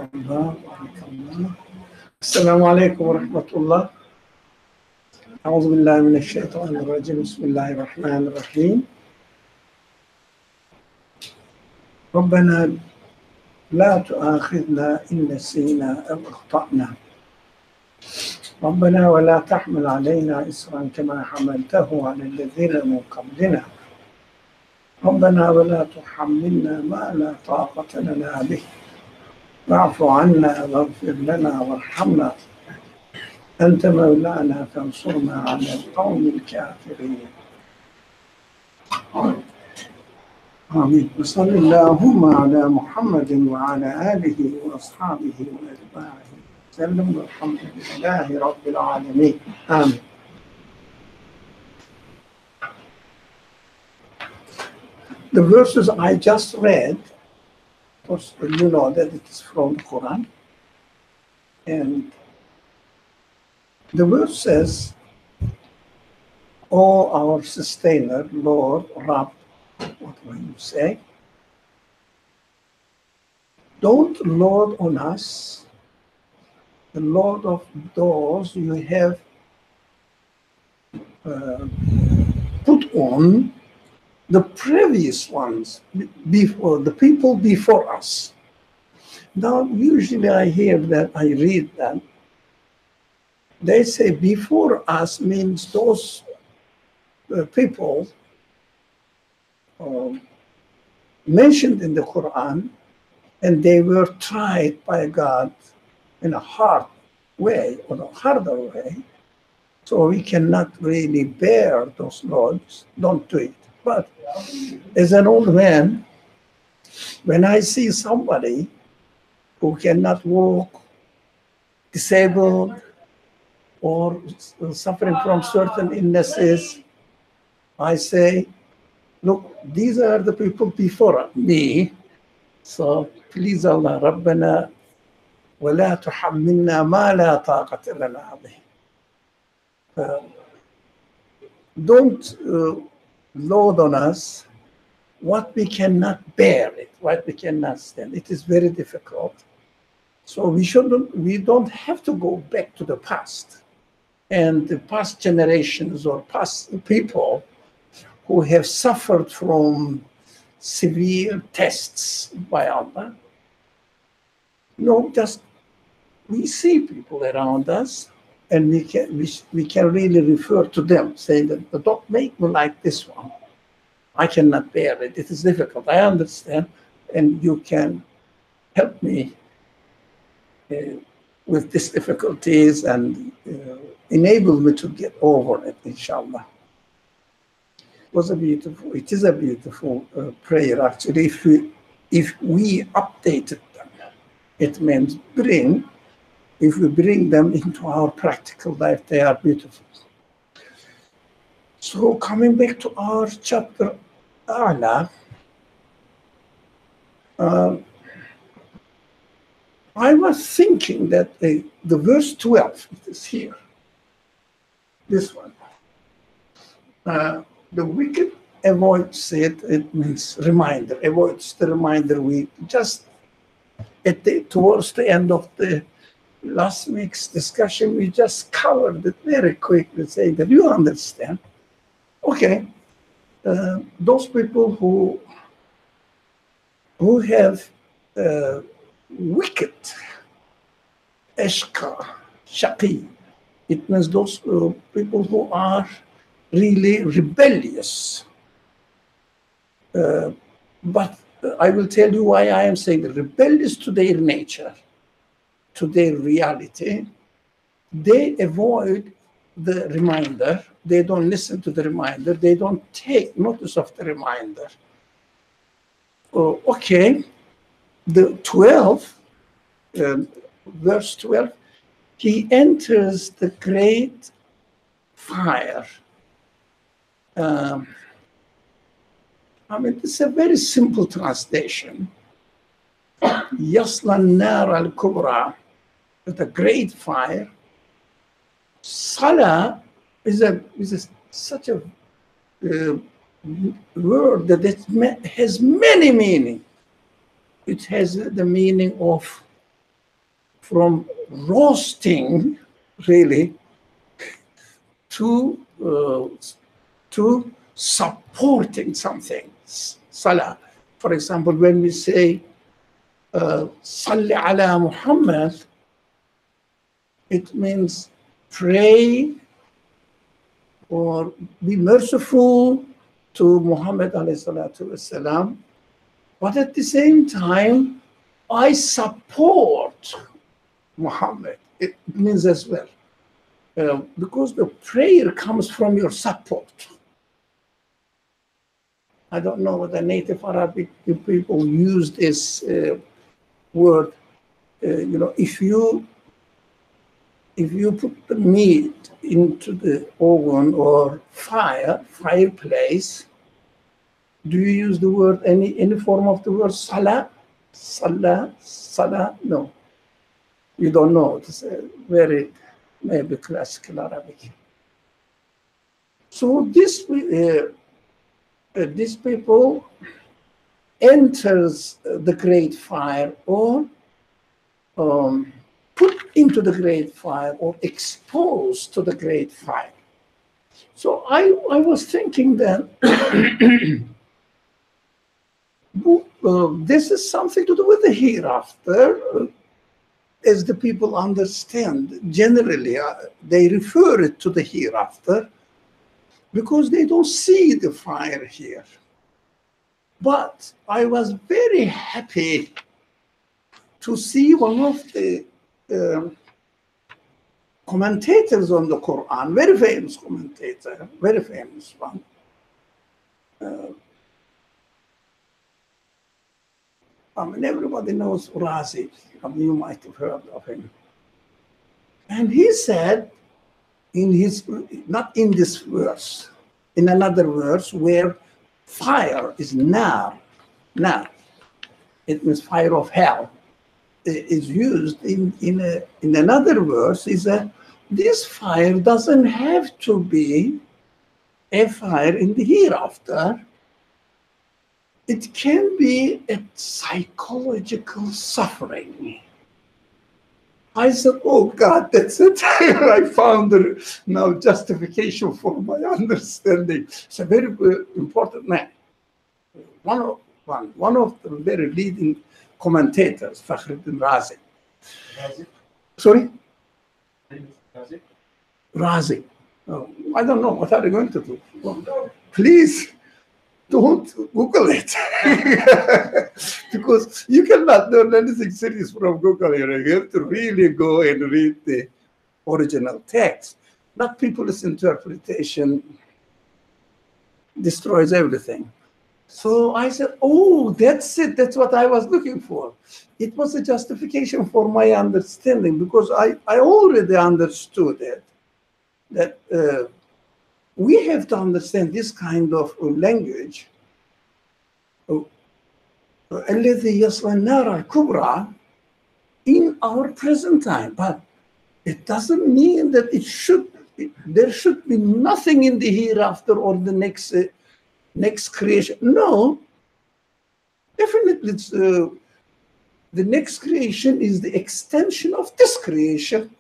الله بارك الله. السلام عليكم ورحمة الله. أعوذ بالله من الشيطان الرجيم. بسم الله الرحمن الرحيم. ربنا لا تؤاخذنا إن نسينا أو أخطأنا. ربنا ولا تحمل علينا إصرا كما حملته على الذين من قبلنا. ربنا ولا تحملنا ما لا طاقة لنا به. واعف عنا واغفر لنا وارحمنا أنت مولانا فانصرنا على القوم الكافرين. آمين. وصل اللهم على محمد وعلى آله وأصحابه وأتباعه وسلم والحمد لله رب العالمين. آمين. The verses I just read, of course, you know that it is from the Quran. And the verse says, "O our sustainer, Lord, Rabb," what will you say? "Don't load on us the load of those you have put on the previous ones, before the people before us." Now, usually I hear that, I read that, they say before us means those people mentioned in the Quran, and they were tried by God in a hard way or a harder way. So we cannot really bear those loads. Don't do it. But as an old man, when I see somebody who cannot walk, disabled, or suffering from certain illnesses, I say, look, these are the people before me. So please Allah, Rabbana ولا تحملنا ما لا طاقة لنا به. Don't load on us what we cannot bear it, what we cannot stand. It is very difficult. So we don't have to go back to the past and the past generations or past people who have suffered from severe tests by Allah. No, just we see people around us, and we can really refer to them, saying that don't make me like this one. I cannot bear it. It is difficult. I understand, and you can help me with these difficulties and enable me to get over it, inshallah. It is a beautiful prayer, actually. If we updated them, it means if we bring them into our practical life, they are beautiful. So coming back to our chapter, A'la, I was thinking that the verse 12, it is here, this one. The wicked avoids it. It means reminder, avoids the reminder. We just, towards the end of the last week's discussion, we just covered it very quickly, saying that you understand. Okay, those people who have wicked, ashqa, shaqi, it means those people who are really rebellious. But I will tell you why I am saying rebellious to their nature, to their reality. They avoid the reminder. They don't listen to the reminder. They don't take notice of the reminder. Okay, the 12, verse 12, he enters the great fire. I mean, it's a very simple translation. Yasla nar al-kubra, the great fire. Salah is such a word that it has many meanings. It has the meaning of from roasting, really, to supporting something. Salah. For example, when we say Salli ala Muhammad, it means pray or be merciful to Muhammad alayhi salatu wasalam. But at the same time, I support Muhammad. It means as well. Because the prayer comes from your support. I don't know what the native Arabic people use this word. If you put the meat into the oven or fireplace, do you use the word any form of the word salah? Salah? No. You don't know. It's a very maybe classical Arabic. So these people enters the great fire or put into the great fire or exposed to the great fire. So I was thinking that this is something to do with the hereafter. As the people understand, generally they refer it to the hereafter because they don't see the fire here. But I was very happy to see one of the commentators on the Quran, very famous commentator, very famous one. Everybody knows Razi. You might have heard of him. And he said, not in this verse, in another verse where fire is nar, it means fire of hell, is used in another verse, is that this fire doesn't have to be a fire in the hereafter. It can be a psychological suffering. I said, oh God, that's it. I found now justification for my understanding. It's a very important man. One of the very leading commentators, Fakhruddin Razi. Sorry? Razi. Oh, I don't know. What are they going to do? Well, please. Don't Google it. Because you cannot learn anything serious from Google. You have to really go and read the original text. Not people's interpretation destroys everything. So I said, oh, that's it. That's what I was looking for. It was a justification for my understanding because I already understood it, that we have to understand this kind of language. الذي يصل النار الكبرى in our present time, but it doesn't mean that there should be nothing in the hereafter or the next creation. No, definitely the next creation is the extension of this creation.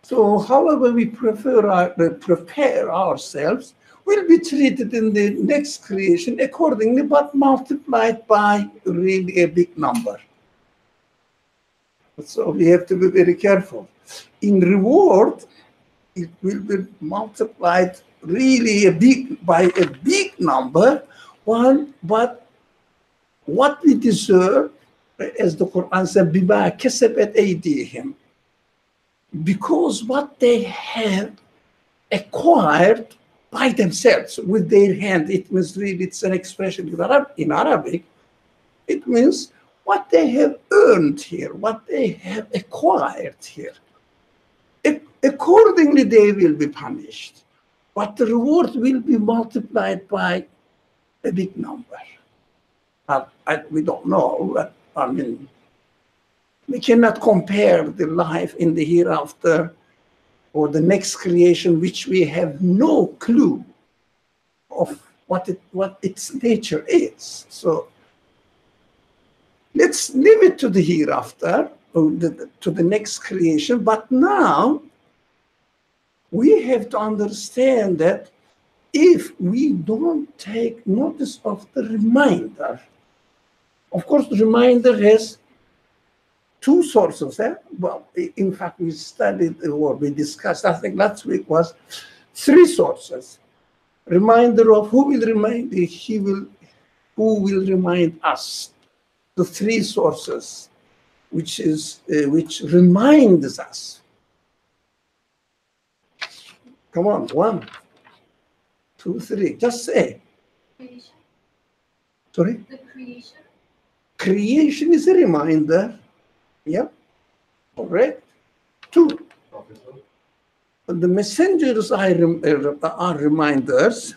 So however we prepare ourselves, will be treated in the next creation accordingly, but multiplied by really a big number. So we have to be very careful. In reward, it will be multiplied really by a big number, but what we deserve, as the Quran said, بِمَا كَسَبَتْ أَيْدِيهِمْ, because what they have acquired by themselves with their hand. It means really, it's an expression in Arabic. It means what they have earned here, what they have acquired here. Accordingly, they will be punished, but the reward will be multiplied by a big number. We don't know, but I mean, we cannot compare the life in the hereafter or the next creation, which we have no clue of what its nature is. So let's leave it to the hereafter. to the next creation. But now we have to understand that if we don't take notice of the reminder, of course, the reminder has two sources. Well, in fact, we studied or we discussed, I think last week was three sources. Reminder of who will remind, who will remind us. The three sources, which reminds us. Come on, 1, 2, 3. Just say. Creation. Sorry? The creation. Creation is a reminder. Yeah. Correct. 2. The messengers are reminders.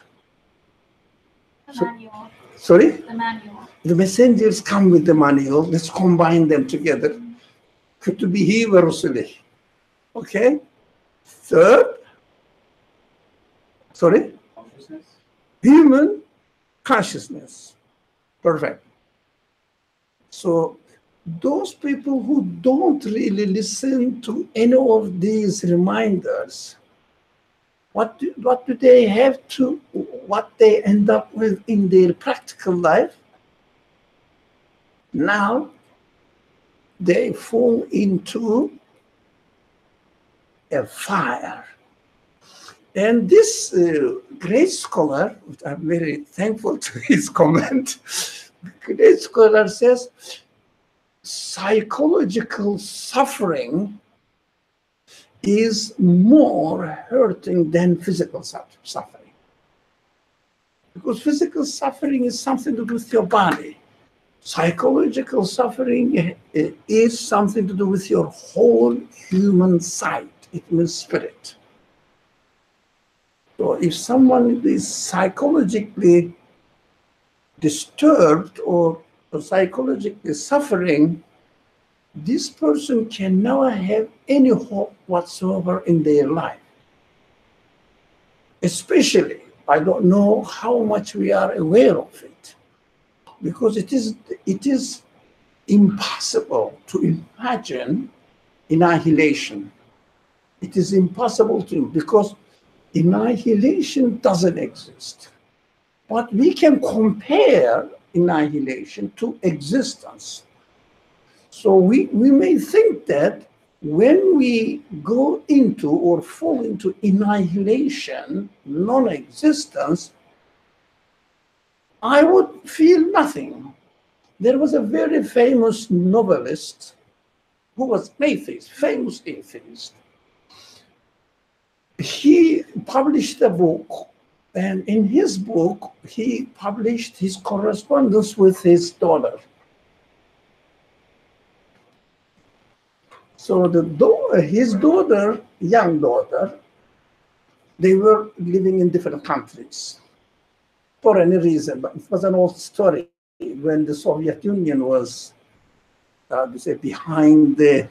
The manual. Sorry? The manual. The messengers come with the manual. Let's combine them together. Kutubihi ve rusulihi. Okay? 3rd. Sorry? Consciousness. Human consciousness. Perfect. So those people who don't really listen to any of these reminders, what do they have to, what they end up with in their practical life? Now they fall into a fire. And this great scholar, which I'm very thankful to his comment, the great scholar says, psychological suffering is more hurting than physical suffering. Because physical suffering is something to do with your body. Psychological suffering is something to do with your whole human side. It means spirit. So if someone is psychologically disturbed or psychologically suffering, this person can never have any hope whatsoever in their life. Especially, I don't know how much we are aware of it, because it is impossible to imagine annihilation. It is impossible because annihilation doesn't exist. But we can compare annihilation to existence. So we may think that when we go into or fall into annihilation, non-existence, I would feel nothing. There was a very famous novelist who was an atheist, famous atheist. He published a book, and in his book, he published his correspondence with his daughter. So his daughter, young daughter, they were living in different countries for any reason, but it was an old story when the Soviet Union was, behind the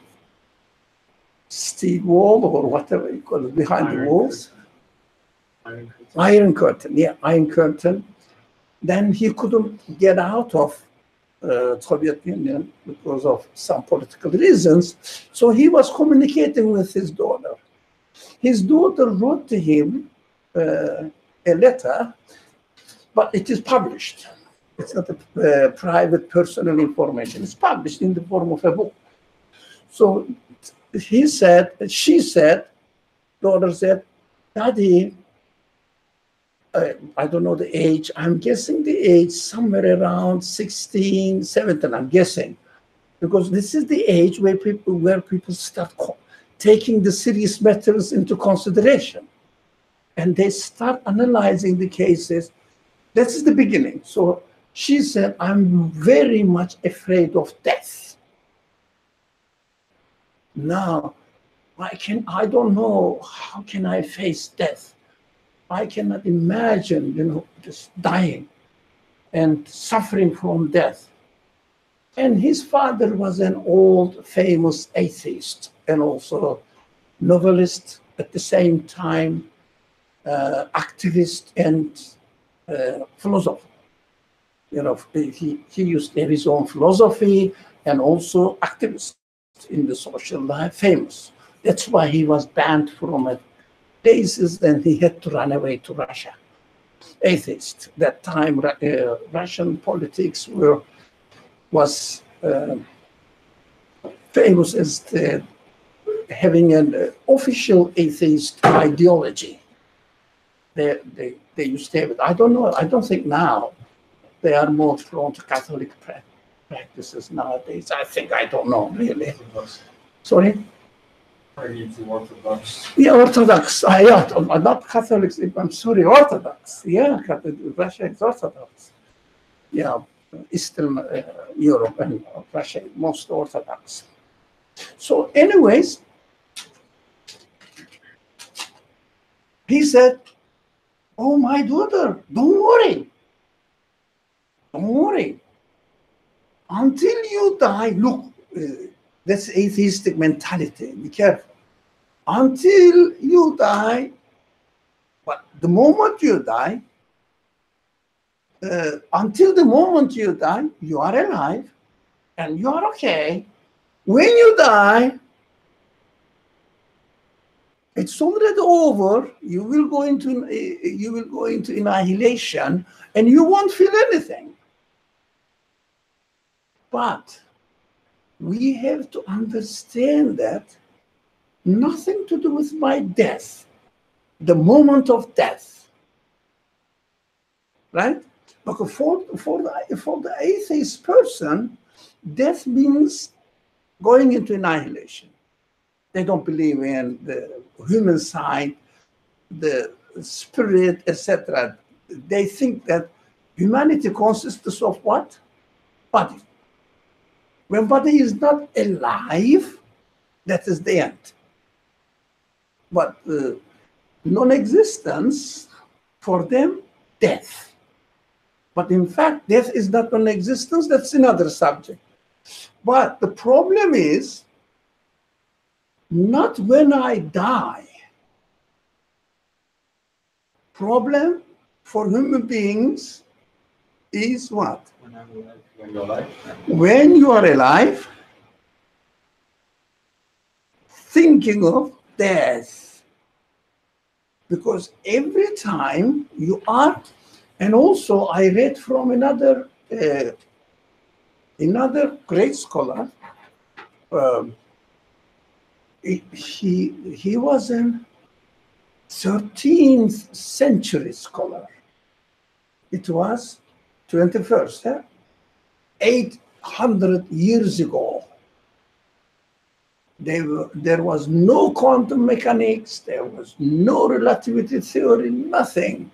steel wall or whatever you call it, behind the walls. Iron curtain, yeah, iron curtain. Then he couldn't get out of Soviet Union because of some political reasons. So he was communicating with his daughter. His daughter wrote to him a letter, but it is published. It's not a private personal information. It's published in the form of a book. So she said, daughter said, Daddy, I don't know the age. I'm guessing the age somewhere around 16, 17, I'm guessing. Because this is the age where people start taking the serious matters into consideration. And they start analyzing the cases. This is the beginning. So she said, I'm very much afraid of death. Now, I don't know, how can I face death? I cannot imagine, just dying and suffering from death. And his father was an old, famous atheist and also novelist at the same time, activist and philosopher. He used his own philosophy and also activist. in the social life, famous. That's why he was banned from places and he had to run away to Russia. Atheist. That time, Russian politics was famous as having an official atheist ideology. They used to have it. I don't know. I don't think now they are more prone to Catholic practices nowadays. I don't know really. Sorry. Orthodox. Yeah, Orthodox. Yeah, not Catholics. I'm sorry, Orthodox. Yeah, Russia is Orthodox. Yeah, Eastern Europe and Russia, most Orthodox. So, anyways, he said, "Oh, my daughter, don't worry. Don't worry. Until you die, look, that's atheistic mentality. Be careful. Until you die, but the moment you die, until the moment you die, you are alive and you are okay. When you die, it's already over. You will go into annihilation, and you won't feel anything. But we have to understand that nothing to do with my death, the moment of death, right? Because for the atheist person, death means going into annihilation. They don't believe in the human side, the spirit, etc. They think that humanity consists of what? Body. When body is not alive, that is the end. But non-existence, for them, death. But in fact, death is not non-existence, that's another subject. But the problem is not when I die. Problem for human beings is what? When I'm alive. When you're alive. When you are alive, thinking of death. Because every time you are, and also I read from another great scholar, he was a 13th century scholar. It was 21st, 800 years ago. There was no quantum mechanics, there was no relativity theory, nothing.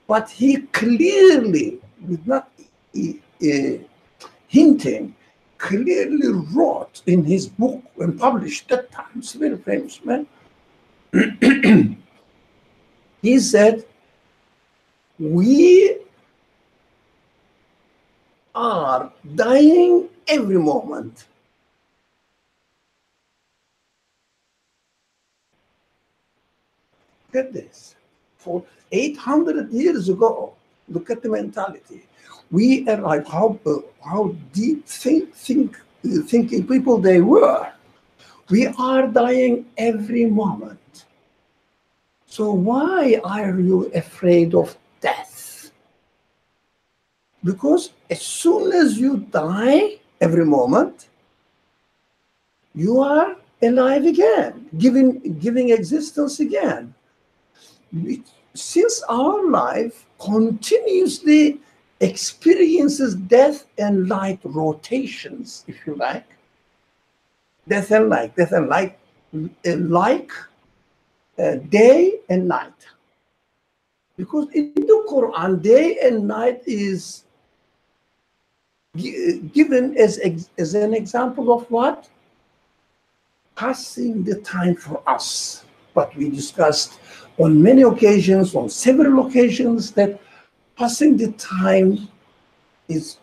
But he clearly, with not hinting, clearly wrote in his book and published that time, it's a very famous man. He said, we are dying every moment. Get this. For 800 years ago, look at the mentality. We arrived, how deep thinking people they were. We are dying every moment. So why are you afraid of death? Because as soon as you die every moment, you are alive again, giving existence again. Since our life continuously experiences death and light rotations, if you like, death and light, day and night. Because in the Quran, day and night is given as an example of what? Passing the time for us. But we discussed on many occasions, on several occasions, that passing the time is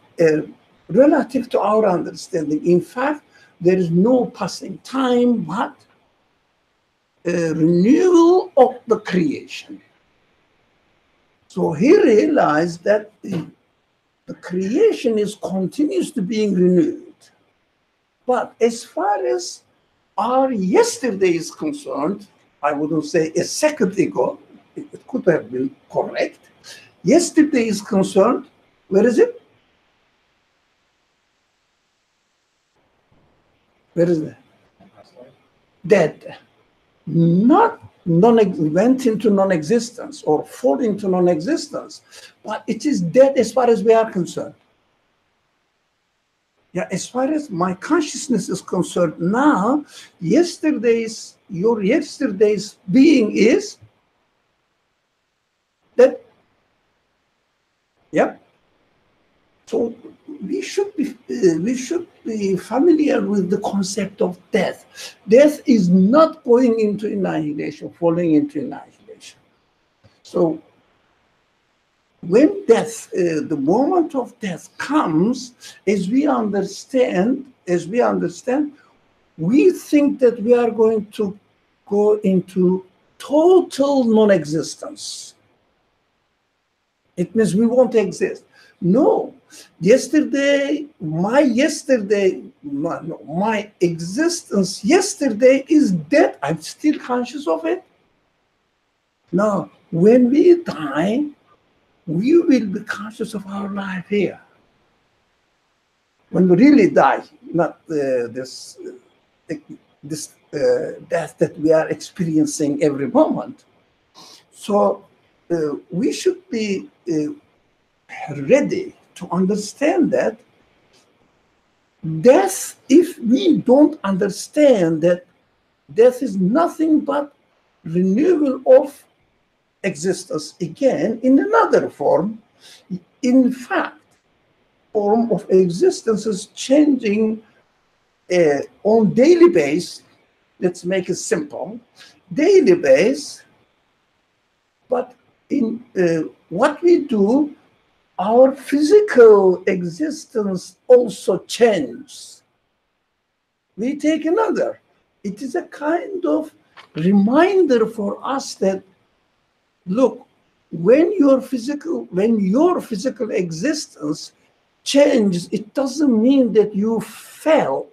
relative to our understanding. In fact, there is no passing time, but a renewal of the creation. So he realized that the creation is continuously being renewed. But as far as our yesterday is concerned, I wouldn't say a second ago, it could have been correct. Yesterday is concerned, where is it? Where is it? Dead. Not went into non-existence or fall into non-existence, but it is dead as far as we are concerned. Yeah, as far as my consciousness is concerned now, your yesterday's being is that. Yeah. So we should be familiar with the concept of death. Death is not going into annihilation, falling into annihilation. So when death, the moment of death comes, as we understand, we think that we are going to go into total non-existence. It means we won't exist. No, my existence yesterday is dead. I'm still conscious of it. Now, when we die, we will be conscious of our life here. When we really die, not this death that we are experiencing every moment. So we should be ready to understand that death, if we don't understand that death is nothing but renewal of existence again in another form. In fact, form of existence is changing on daily basis. Let's make it simple, daily basis. But in what we do, our physical existence also changes. We take another. It is a kind of reminder for us that, look, when your physical existence changes, it doesn't mean that you fall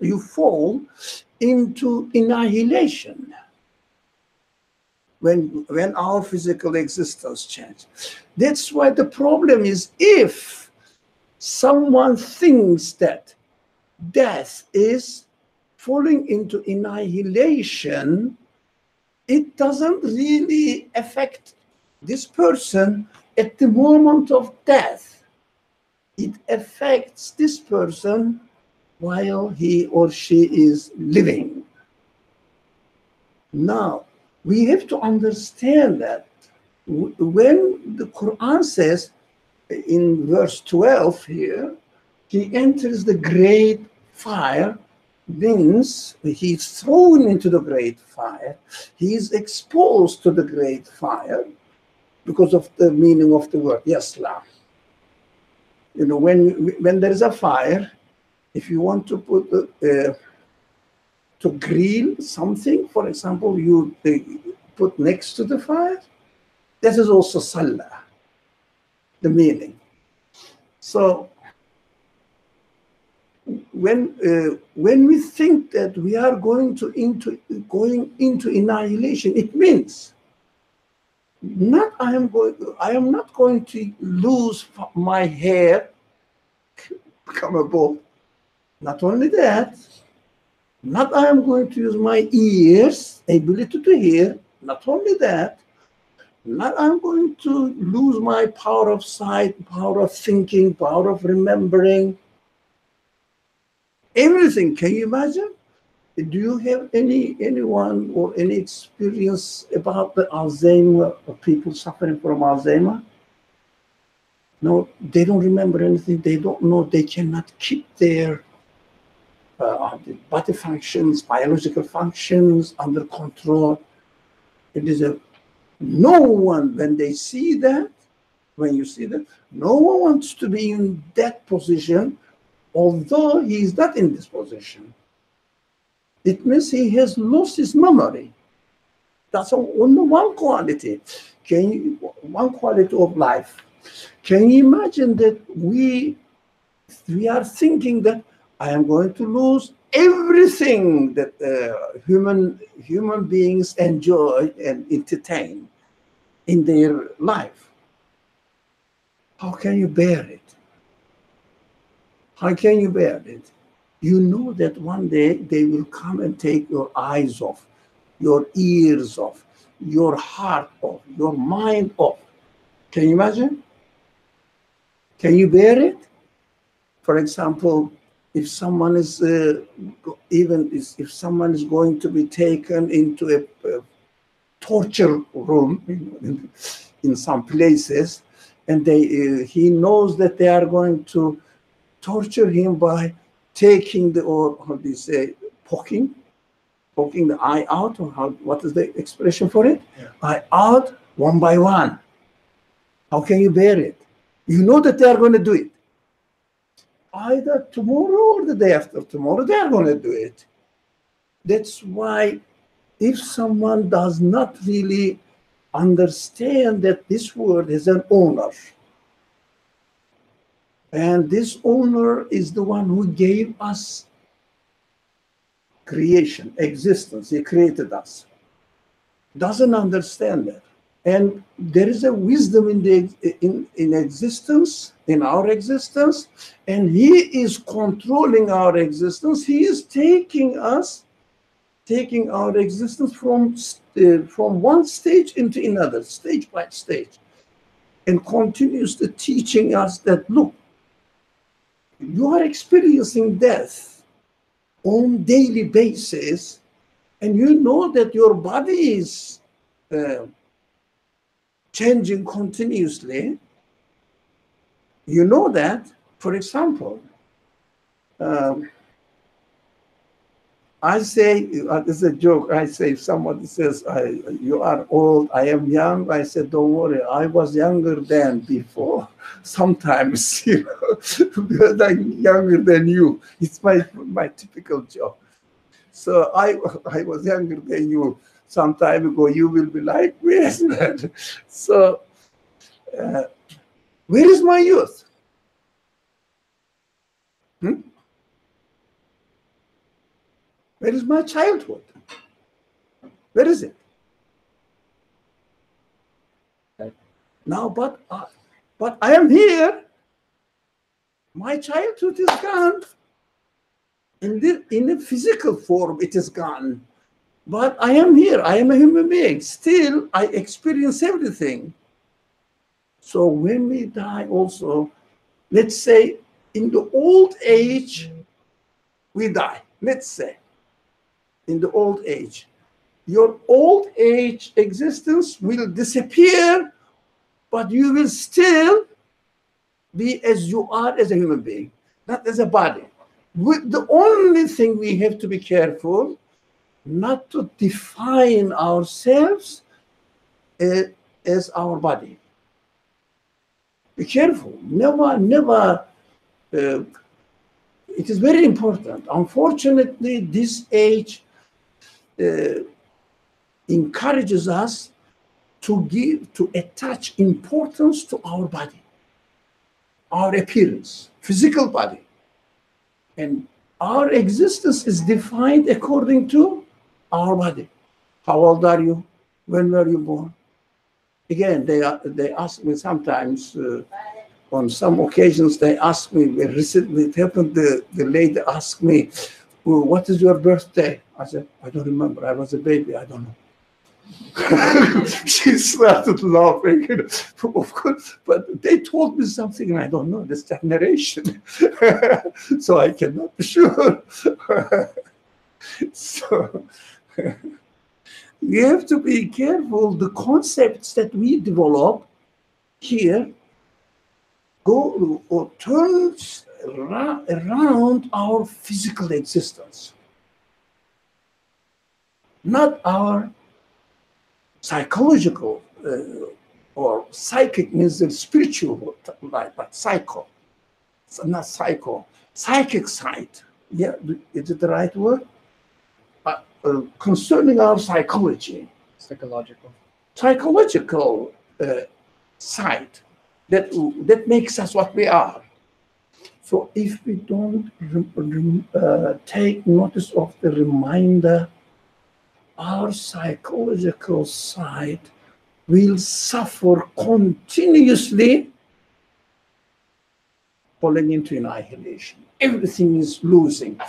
into annihilation. When our physical existence changes. That's why the problem is, if someone thinks that death is falling into annihilation, it doesn't really affect this person at the moment of death. It affects this person while he or she is living. Now, we have to understand that when the Quran says in verse 12 here, he enters the great fire, means he's thrown into the great fire. He is exposed to the great fire because of the meaning of the word yasla. You know, when there is a fire, if you want to put to grill something, for example, you put next to the fire, that is also salah, the meaning. So when we think that we are going into annihilation, it means I am not going to lose my hair, become a bald. Not only that, not I am going to use my ears, ability to hear. Not only that, not I'm going to lose my power of sight, power of thinking, power of remembering. Everything. Can you imagine? Do you have anyone or any experience about the Alzheimer, or people suffering from Alzheimer? No, they don't remember anything. They don't know. They cannot keep their body functions, biological functions under control. It is no one, when you see that, no one wants to be in that position, although he is not in this position. It means he has lost his memory. That's only one quality. One quality of life. Can you imagine that we are thinking that I am going to lose everything that human beings enjoy and entertain in their life. How can you bear it? How can you bear it? You know that one day they will come and take your eyes off, your ears off, your heart off, your mind off. Can you imagine? Can you bear it? For example, if someone is if someone is going to be taken into a torture room in some places, and he knows that they are going to torture him by taking the, or how do you say, poking the eye out, or what is the expression for it? Yeah. Eye out one by one. How can you bear it? You know that they are going to do it. Either tomorrow or the day after tomorrow, they are going to do it. That's why if someone does not really understand that this world has an owner, and this owner is the one who gave us creation, existence, he created us, doesn't understand that. And there is a wisdom in existence, in our existence, and he is controlling our existence. He is taking our existence from one stage into another, stage by stage, and continuously teaching us that, look, you are experiencing death on daily basis, and you know that your body is changing continuously. You know that, for example, I say, this is a joke, I say, if somebody says, you are old, I am young, I said, don't worry, I was younger than before. Sometimes, because I'm younger than you. It's my typical joke. So I was younger than you some time ago. You will be like me. So where is my youth? Where is my childhood? Where is it? Now, but I am here. My childhood is gone. In a physical form, it is gone. But I am here. I am a human being. Still, I experience everything. So when we die also, let's say in the old age, we die. Let's say in the old age, your old age existence will disappear, but you will still be as you are as a human being, not as a body. The only thing we have to be careful not to define ourselves as our body. Be careful. Never. It is very important. Unfortunately, this age encourages us to attach importance to our body, our appearance, physical body. And our existence is defined according to our body. How old are you? When were you born? Again, they ask me sometimes, on some occasions, they ask me, recently it happened, the lady asked me, well, what is your birthday? I said, I don't remember. I was a baby. I don't know. She started laughing, of course, but they told me something and I don't know, this generation. So I cannot be sure. So we have to be careful. The concepts that we develop here go or turns around our physical existence, not our psychological or psychic, means the spiritual life, but psycho. It's not psycho, psychic side. Yeah, is it the right word? Concerning our psychology, Psychological side that makes us what we are. So if we don't take notice of the reminder, our psychological side will suffer continuously, falling into annihilation. Everything is losing.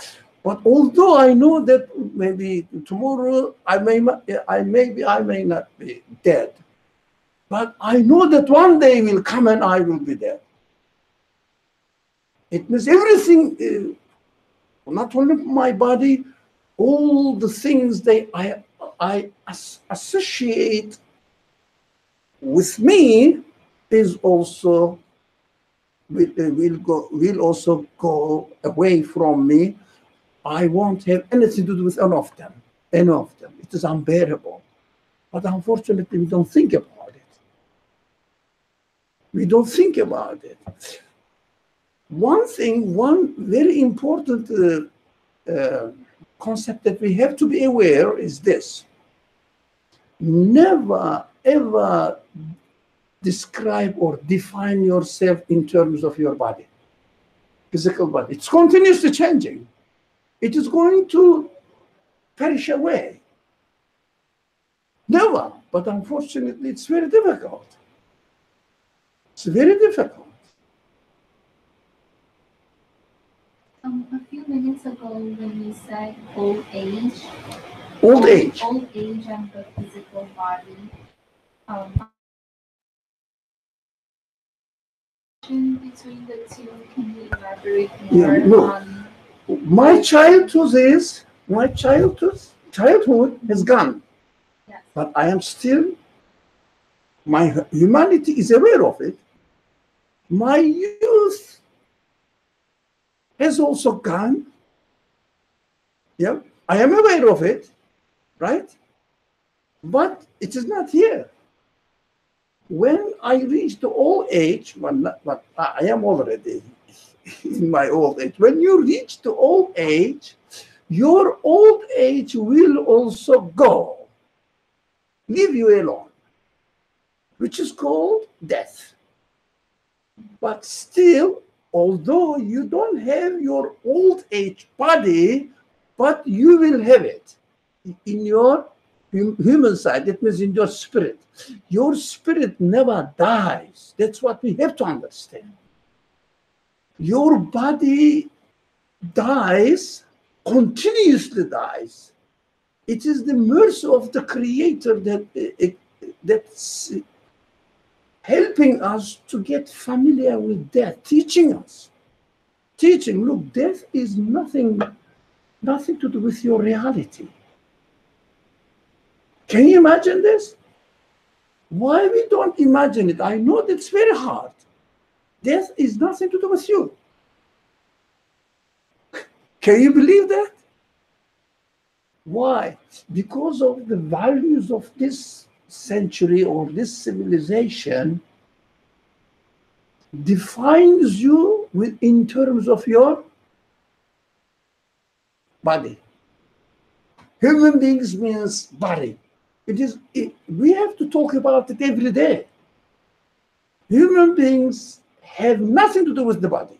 But although I know that maybe tomorrow I may not be dead, but I know that one day will come and I will be dead. It means everything, not only my body, all the things I associate with me is also will also go away from me. I won't have anything to do with any of them. Any of them. It is unbearable. But unfortunately, we don't think about it. We don't think about it. One very important concept that we have to be aware is this. Never, ever describe or define yourself in terms of your body, physical body. It's continuously changing. It is going to perish away. Never. But unfortunately, it's very difficult. It's very difficult. A few minutes ago, when you said old age, Old age. old age and the physical body, between the two, can you elaborate more on? My childhood is gone. Yes. But I am still, my humanity is aware of it. My youth has also gone. Yeah, I am aware of it, right? But it is not here. When I reach the old age, but I am already in my old age. When you reach the old age, your old age will also go, leave you alone, which is called death. But still, although you don't have your old age body, but you will have it in your human side. That means in your spirit. Your spirit never dies. That's what we have to understand. Your body dies, continuously dies. It is the mercy of the Creator that's helping us to get familiar with death, teaching us. Look, death is nothing to do with your reality. Can you imagine this? Why we don't imagine it? I know that's very hard. Death is nothing to do with you. Can you believe that? Why? Because of the values of this century or this civilization defines you in terms of your body. Human beings means body. We have to talk about it every day. Human beings have nothing to do with the body.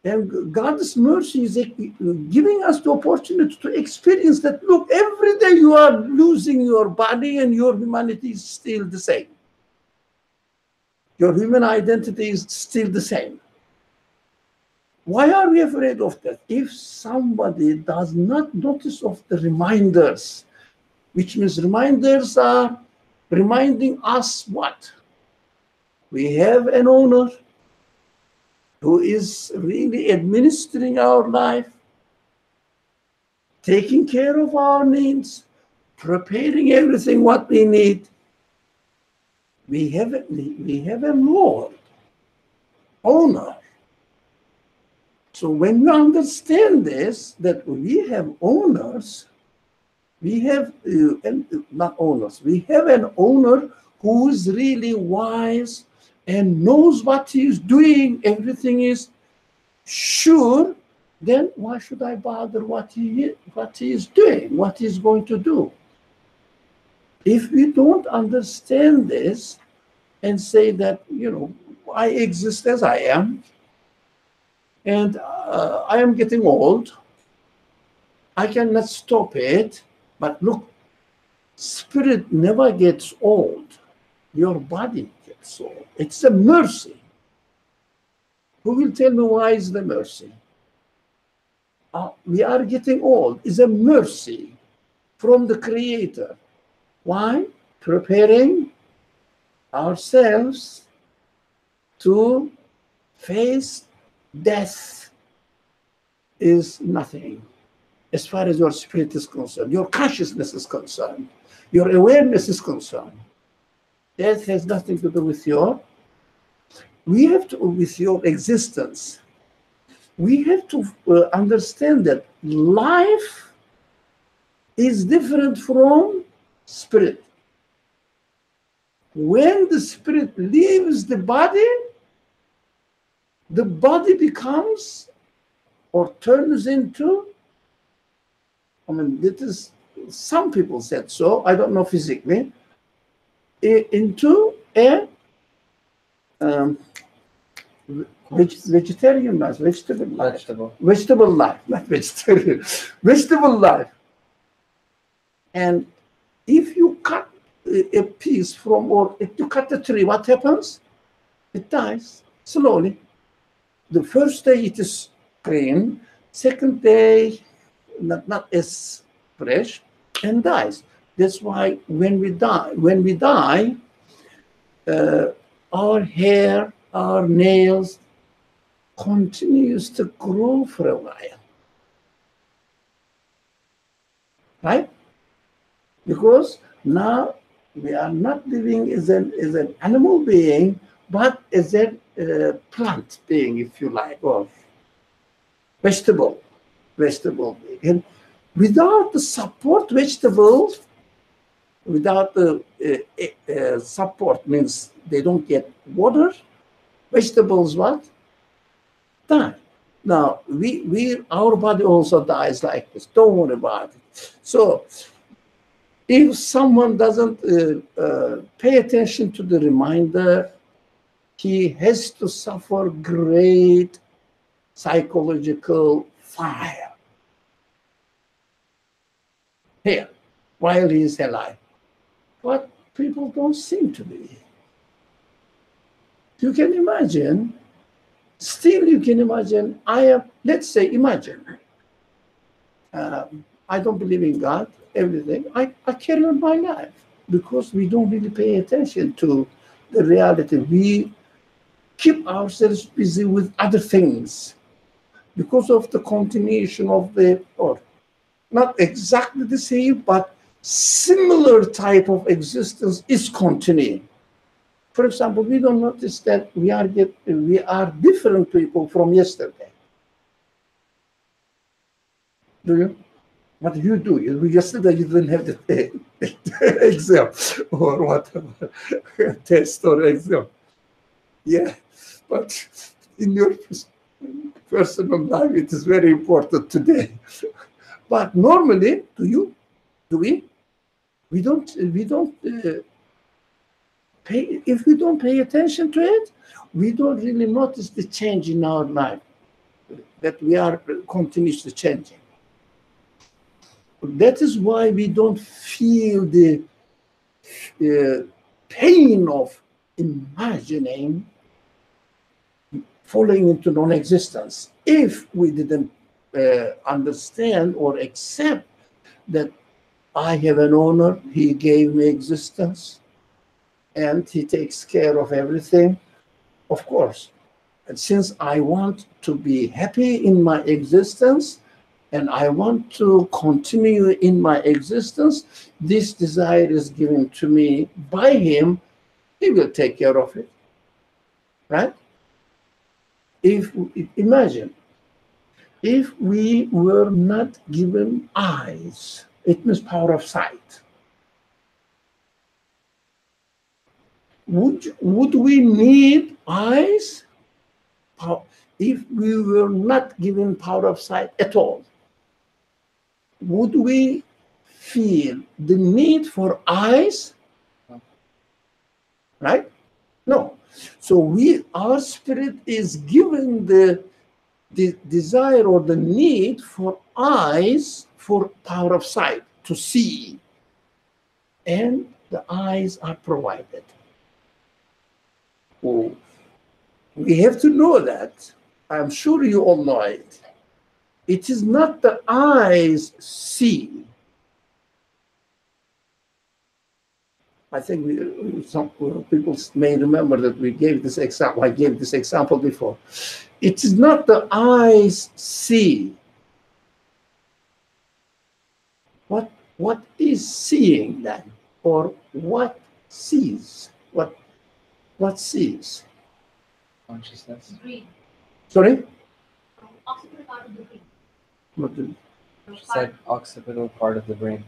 And God's mercy is giving us the opportunity to experience that, look, every day you are losing your body and your humanity is still the same. Your human identity is still the same. Why are we afraid of that? If somebody does not notice of the reminders, which means reminders are reminding us what? We have an owner who is really administering our life, taking care of our needs, preparing everything what we need. We have a Lord, owner. So when we understand this, that we have owners, we have not owners, we have an owner who is really wise and knows what he is doing, everything is sure, then why should I bother what he is doing, what he's going to do? If we don't understand this and say that, I exist as I am, And I am getting old. I cannot stop it. But look, spirit never gets old. Your body gets old. It's a mercy. Who will tell me why is the mercy? We are getting old. It's a mercy from the Creator. Why? Preparing ourselves to face death is nothing as far as your spirit is concerned, your consciousness is concerned, your awareness is concerned. Death has nothing to do with with your existence. We have to understand that life is different from spirit. When the spirit leaves the body becomes or turns into, this is, some people said so, I don't know physically, into a vegetarian life, vegetable life. Vegetable life, not vegetarian. Vegetable life. And if you cut a piece from, or if you cut a tree, what happens? It dies slowly. The first day it is green, second day not as fresh, and dies. That's why when we die, our hair, our nails continues to grow for a while, right? Because now we are not living as an animal being, but as a plant being, if you like, or vegetable being. And without the support vegetables, without the support means they don't get water, vegetables what? Die. Now, our body also dies like this. Don't worry about it. So, if someone doesn't pay attention to the reminder, he has to suffer great psychological fire here while he is alive. But people don't seem to be. You can imagine, still you can imagine, let's say, imagine, I don't believe in God, everything. I carry on my life because we don't really pay attention to the reality. We keep ourselves busy with other things because of the continuation of or not exactly the same, but similar type of existence is continuing. For example, we don't notice that we are different people from yesterday. Do you? What do you do? Yesterday you didn't have the exam or whatever, test or exam. Yeah, but in your personal life, it is very important today. But normally, do we? We don't pay. If we don't pay attention to it, we don't really notice the change in our life that we are continuously changing. That is why we don't feel the pain of imagining falling into non-existence if we didn't understand or accept that I have an owner, he gave me existence, and he takes care of everything. Of course, and since I want to be happy in my existence, and I want to continue in my existence, this desire is given to me by him, he will take care of it, right? Imagine, if we were not given eyes, it means power of sight. Would we need eyes if we were not given power of sight at all? Would we feel the need for eyes? Right? No. So our spirit is given the the desire or the need for eyes for power of sight, to see. And the eyes are provided. Oh, we have to know that. I'm sure you all know it. It is not the eyes see. I think some people may remember that we gave this example. I gave this example before. It is not the eyes see. What is seeing then? Or what sees? What sees? Consciousness. Brain. Sorry? Occipital part of the brain. What the- She said occipital part of the brain.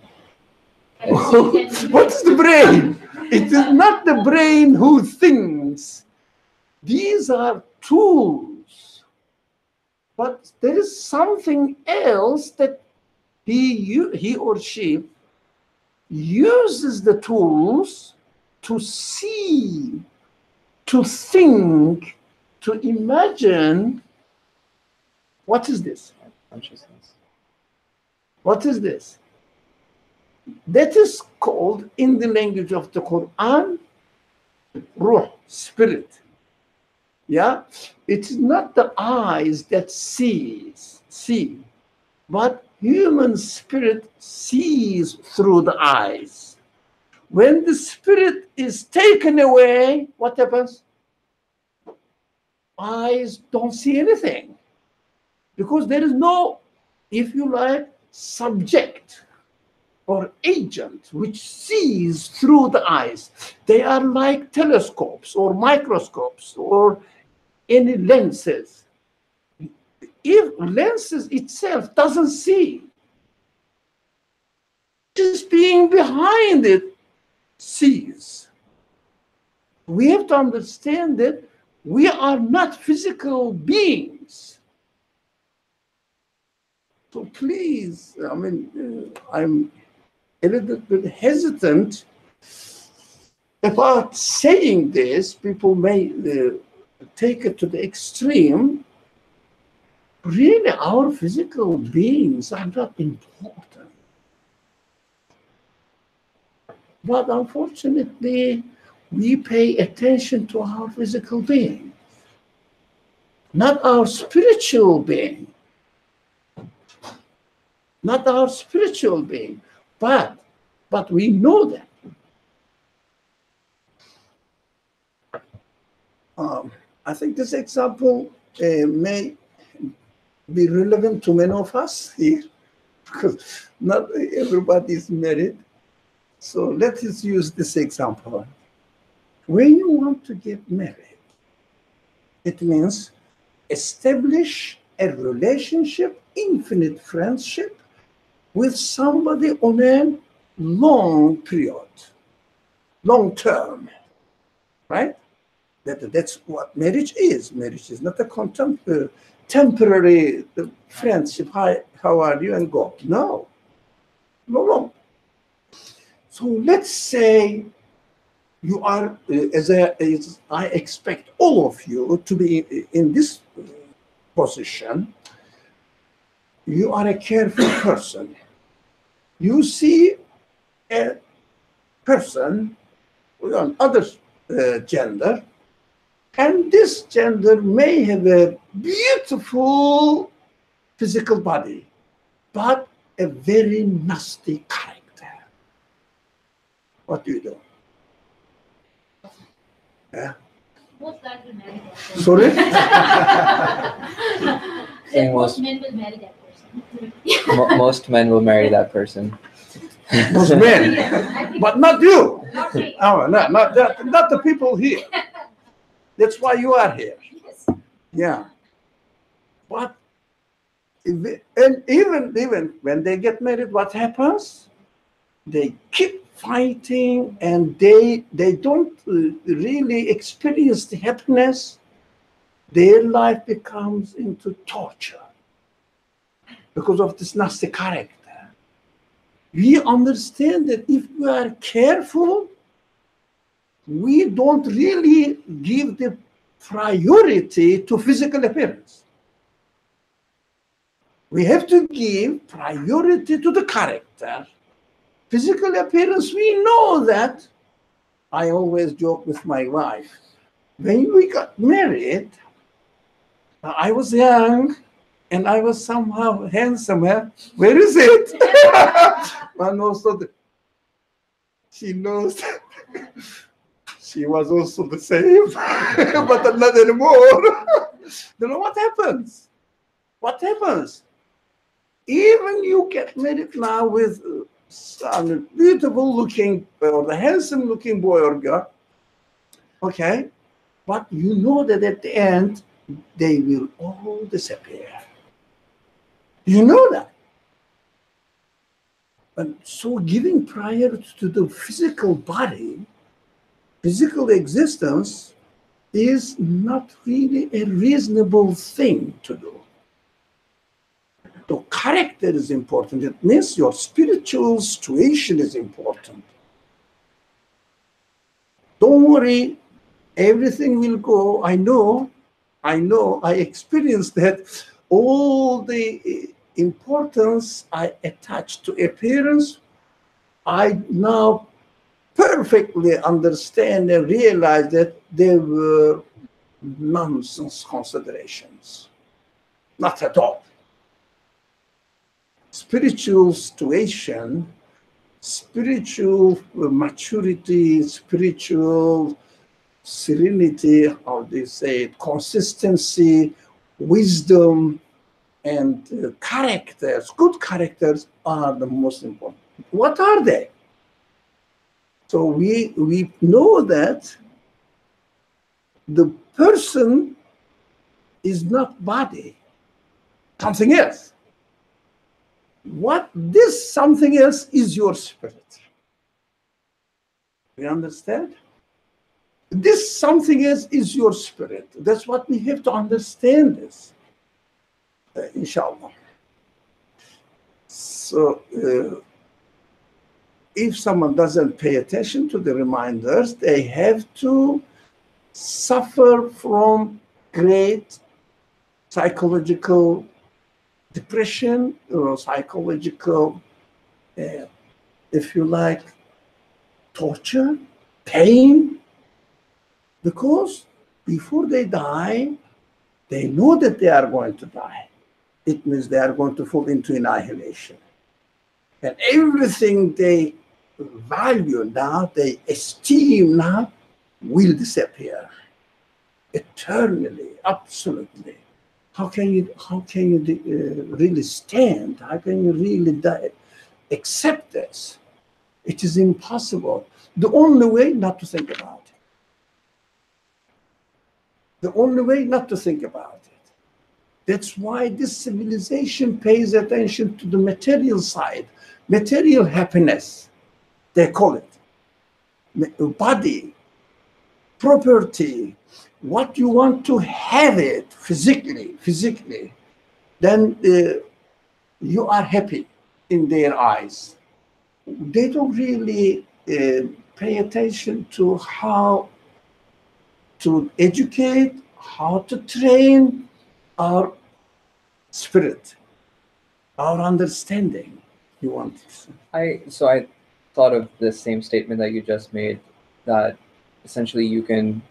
What is the brain? It is not the brain who thinks. These are tools. But there is something else that he or she uses the tools to see, to think, to imagine. What is this? Consciousness. What is this? That is called, in the language of the Quran, ruh, spirit. Yeah? It is not the eyes that see, but human spirit sees through the eyes. When the spirit is taken away, what happens? Eyes don't see anything. Because there is no, if you like, subject or agent which sees through the eyes. They are like telescopes or microscopes or any lenses. If lenses itself doesn't see, just being behind it sees. We have to understand that we are not physical beings. So please, I mean, I'm a little bit hesitant about saying this. People may take it to the extreme. Really, our physical beings are not important. But unfortunately, we pay attention to our physical being, not our spiritual being. Not our spiritual being, but we know that. I think this example may be relevant to many of us here, because not everybody is married. So let us use this example. When you want to get married, it means establish a relationship, infinite friendship, with somebody on a long period, long term, right? That's what marriage is. Marriage is not a temporary friendship. Hi, how are you? And go. No. So let's say you are, as I expect all of you to be in this position, you are a careful person. You see a person with another gender, and this gender may have a beautiful physical body, but a very nasty character. What do you do? Yeah. Most likely marry that person. Sorry? Saying Most men will marry that person. Most men will marry that person. Most men, Yes, I think but not you. not me. Oh, no, not the people here. That's why you are here. Yes. Yeah. But and even when they get married, what happens? They keep fighting, and they don't really experience the happiness. Their life becomes into torture because of this nasty character. We understand that if we are careful, we don't really give the priority to physical appearance. We have to give priority to the character. Physical appearance, we know that. I always joke with my wife. When we got married, I was young and I was somehow handsome. Huh? Where is it? And also, she knows she was also the same, but not anymore. You know what happens? What happens? Even you get married now with some beautiful looking or the handsome looking boy or girl, okay? But you know that at the end, they will all disappear. You know that. And so giving priority to the physical body, physical existence, is not really a reasonable thing to do. The character is important. It means your spiritual situation is important. Don't worry, everything will go. I know, I experienced that. All the importance I attach to appearance, I now perfectly understand and realize that they were nonsense considerations. Not at all. Spiritual situation, spiritual maturity, spiritual serenity, how they say it, consistency, wisdom, and characters, good characters are the most important. What are they? So we know that the person is not body, something else. What this something else is your spirit. You understand? This something else is your spirit. That's what we have to understand this, inshallah. So if someone doesn't pay attention to the reminders, they have to suffer from great psychological depression or psychological, if you like, torture, pain, because before they die, they know that they are going to die. It means they are going to fall into annihilation. And everything they value now, they esteem now, will disappear eternally, absolutely. How can you really stand? How can you really accept this? It is impossible. The only way not to think about it. The only way not to think about it. That's why this civilization pays attention to the material side, material happiness, they call it. Body, property, what you want to have it physically, then you are happy in their eyes. They don't really pay attention to how to educate, how to train our spirit, our understanding. You want to. I thought of the same statement that you just made, that essentially you can,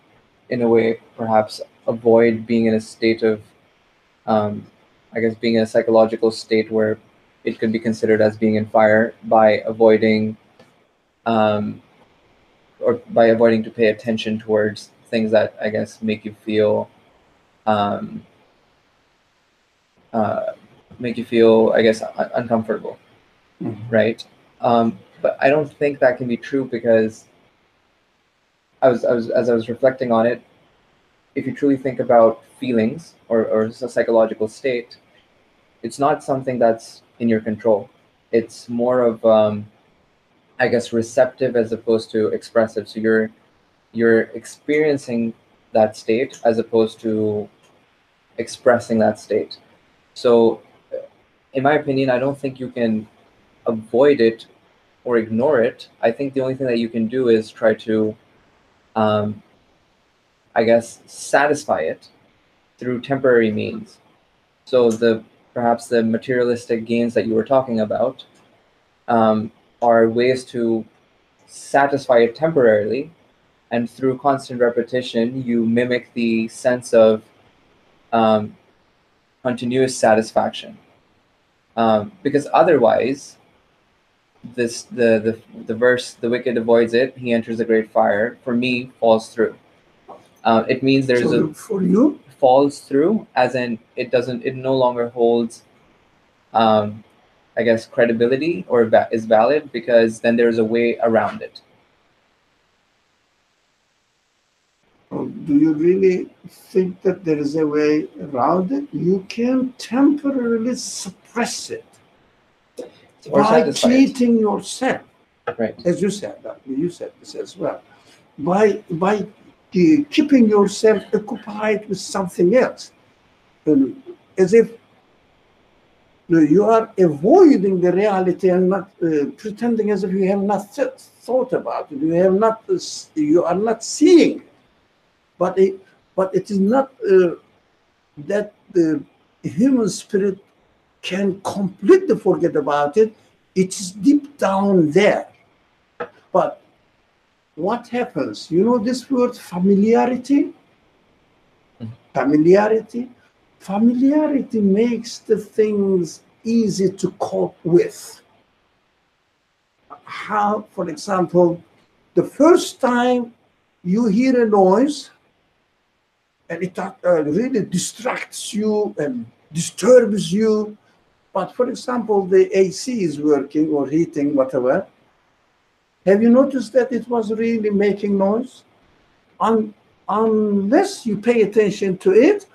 in a way, perhaps avoid being in a state of, I guess, being in a psychological state where it could be considered as being in fire by avoiding, or by avoiding to pay attention towards things that, I guess, make you feel, I guess, uncomfortable, right? But I don't think that can be true, because as I was reflecting on it, if you truly think about feelings or a psychological state, it's not something that's in your control. It's more of, I guess, receptive as opposed to expressive. So you're experiencing that state as opposed to expressing that state. So, in my opinion, I don't think you can avoid it or ignore it. I think the only thing that you can do is try to, I guess, satisfy it through temporary means. So perhaps the materialistic gains that you were talking about are ways to satisfy it temporarily, and through constant repetition, you mimic the sense of continuous satisfaction. Because otherwise, the verse, the wicked avoids it, he enters the great fire, for me falls through. It means there's So for you, falls through, as in it no longer holds I guess credibility or is valid, because then there's a way around it. do you really think that there is a way around it? You can temporarily suppress it Or by satisfy it. cheating yourself, Right. as you said. You said this as well. By keeping yourself occupied with something else, as if you are avoiding the reality and not pretending as if you have not thought about it. You are not seeing it. But it is not that the human spirit can completely forget about it. It's deep down there. But what happens? You know this word familiarity? Familiarity? Familiarity makes the things easy to cope with. How, for example, the first time you hear a noise, and it really distracts you and disturbs you. But for example, the AC is working or heating, whatever. Have you noticed that it was really making noise? Unless you pay attention to it,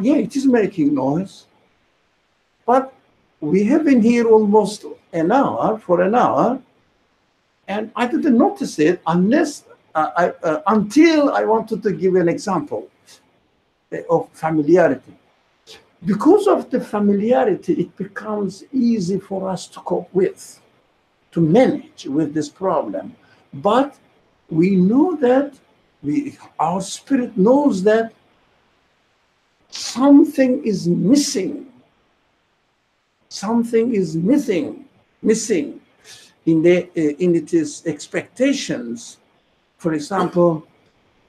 yeah, it is making noise. But we have been here almost an hour, and I didn't notice it until I wanted to give an example of familiarity. Because of the familiarity, it becomes easy for us to cope with, to manage with this problem. But we know that our spirit knows that something is missing. Something is missing in its expectations. For example,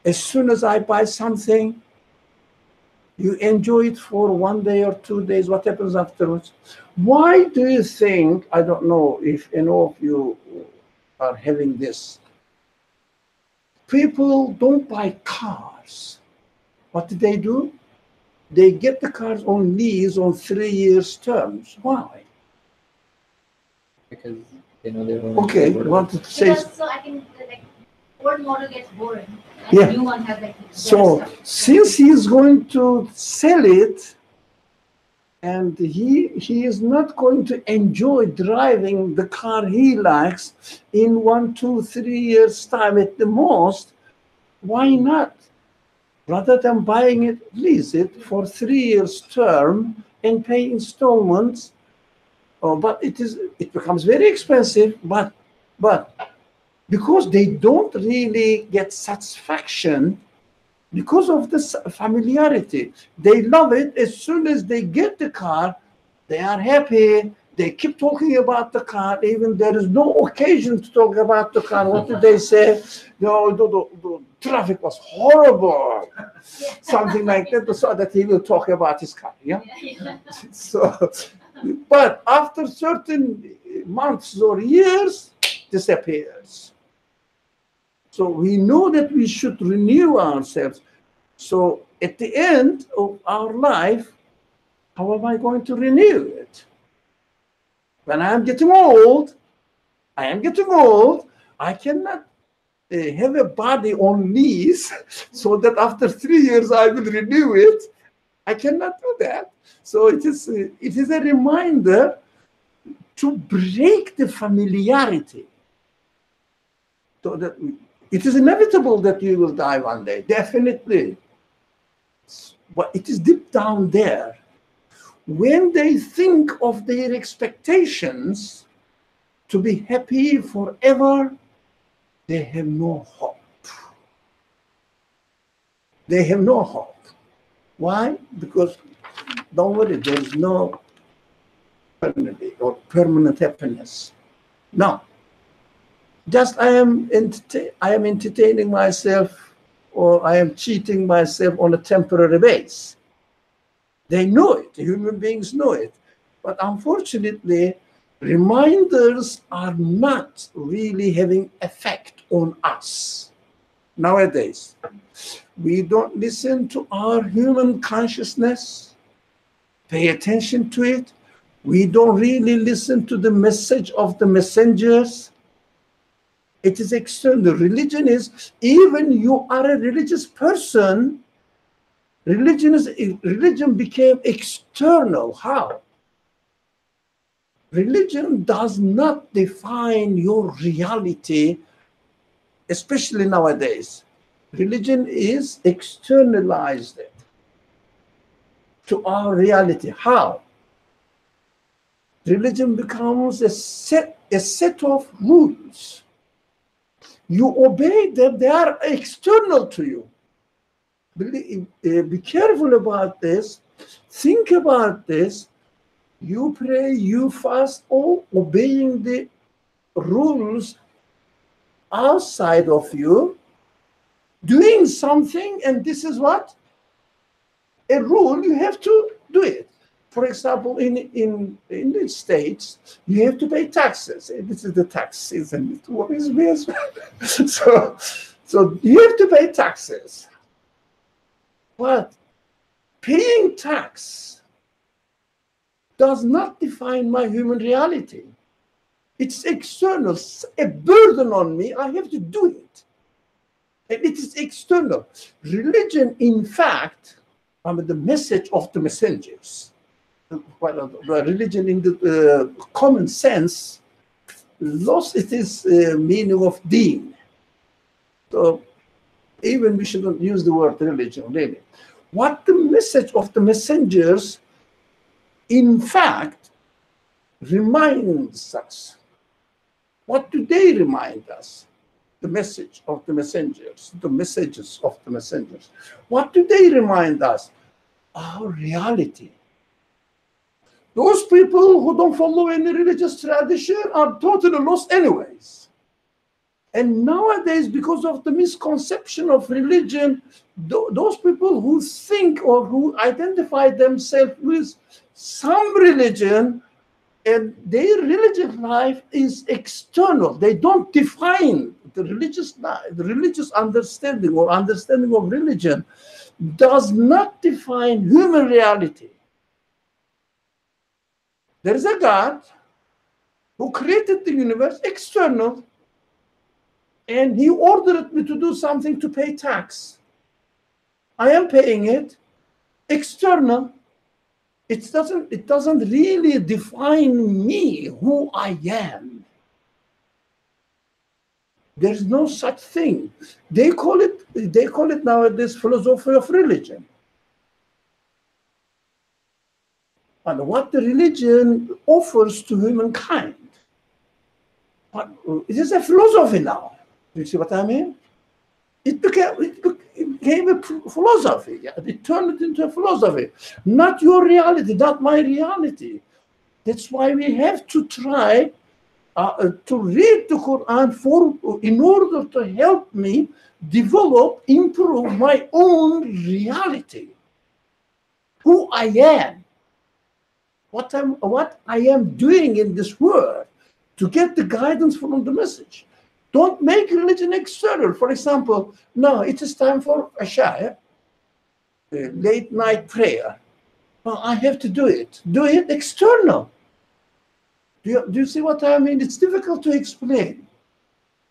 as soon as I buy something, you enjoy it for 1 day or 2 days. What happens afterwards? Why do you think, I don't know if any of you are having this, people don't buy cars. What do? They get the cars on lease on 3 years terms. Why? Because they know they won't. Okay, wanted to say. Because so I can old model gets boring. And Yeah. new one has So since he is going to sell it, and he is not going to enjoy driving the car he likes in 1, 2, 3 years time at the most, why not? Rather than buying it, lease it for 3 years term and pay installments. But it becomes very expensive, but because they don't really get satisfaction because of this familiarity. They love it. As soon as they get the car, they are happy. They keep talking about the car, even there is no occasion to talk about the car. What did they say? No, the traffic was horrible. Something like that, so that he will talk about his car. Yeah. So, but after certain months or years, disappears. So we know that we should renew ourselves. So at the end of our life, how am I going to renew it? When I am getting old, I cannot have a body on lease so that after 3 years I will renew it. I cannot do that. So it is a reminder to break the familiarity. So that it is inevitable that you will die one day, definitely. But it is deep down there. When they think of their expectations to be happy forever, they have no hope. They have no hope. Why? Because, don't worry, there is no eternally or permanent happiness. No. Just I am entertaining myself, or I am cheating myself on a temporary base. They know it. Human beings know it. But unfortunately, reminders are not really having effect on us nowadays. We don't listen to our human consciousness, pay attention to it. We don't really listen to the message of the messengers. It is external. Religion is, even you are a religious person, religion became external. How? Religion does not define your reality, especially nowadays. Religion is externalized to our reality. How? Religion becomes a set of rules. You obey them, they are external to you. Be careful about this. Think about this. You pray, you fast, all obeying the rules outside of you, doing something, and this is what? A rule, you have to do it. For example, in the States, you have to pay taxes. This is the tax season. What is this? So you have to pay taxes. But paying tax does not define my human reality. It's external, a burden on me. I have to do it. And it is external. Religion, in fact, the message of the messengers. Religion in the common sense lost its meaning of deen. So even we shouldn't use the word religion, really. What the message of the messengers, in fact, reminds us. What do they remind us? The message of the messengers, the messages of the messengers. What do they remind us? Our reality. Those people who don't follow any religious tradition are totally lost anyways. And nowadays, because of the misconception of religion, those people who think or who identify themselves with some religion, and their religious life is external. They don't define the religious life. The religious understanding or understanding of religion does not define human reality. There is a God who created the universe external, and he ordered me to do something to pay tax. I am paying it external. It doesn't really define me, who I am. There's no such thing. They call it nowadays philosophy of religion. And what the religion offers to humankind. But it is a philosophy now. You see what I mean? It became a philosophy. It turned it into a philosophy. Not your reality, not my reality. That's why we have to try to read the Quran in order to help me develop, improve my own reality. Who I am. What I am doing in this world to get the guidance from the message. Don't make religion external. For example, now it is time for Isha, late night prayer. Well, I have to do it. Do it external. Do you see what I mean? It's difficult to explain.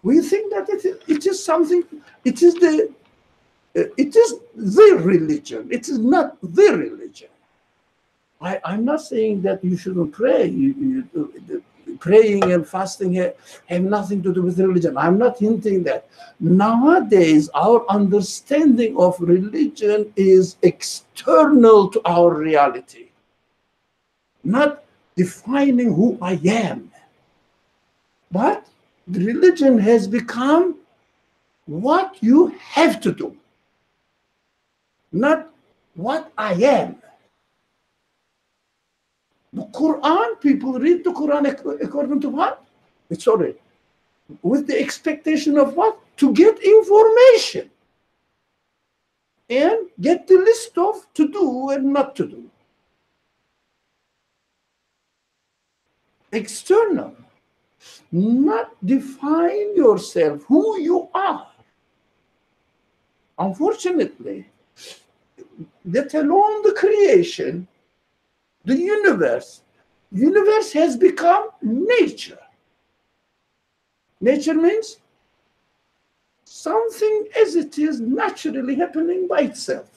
We think that it is something. It is the religion. It is not the religion. I'm not saying that you shouldn't pray. Praying and fasting have nothing to do with religion. I'm not hinting that. Nowadays, our understanding of religion is external to our reality, not defining who I am. But the religion has become what you have to do, not what I am. The Quran, people read the Quran according to what? Sorry, with the expectation of what? To get information and get the list of to do and not to do. External, not define yourself, who you are. Unfortunately, let alone the creation, the universe has become nature. Nature means something as it is naturally happening by itself.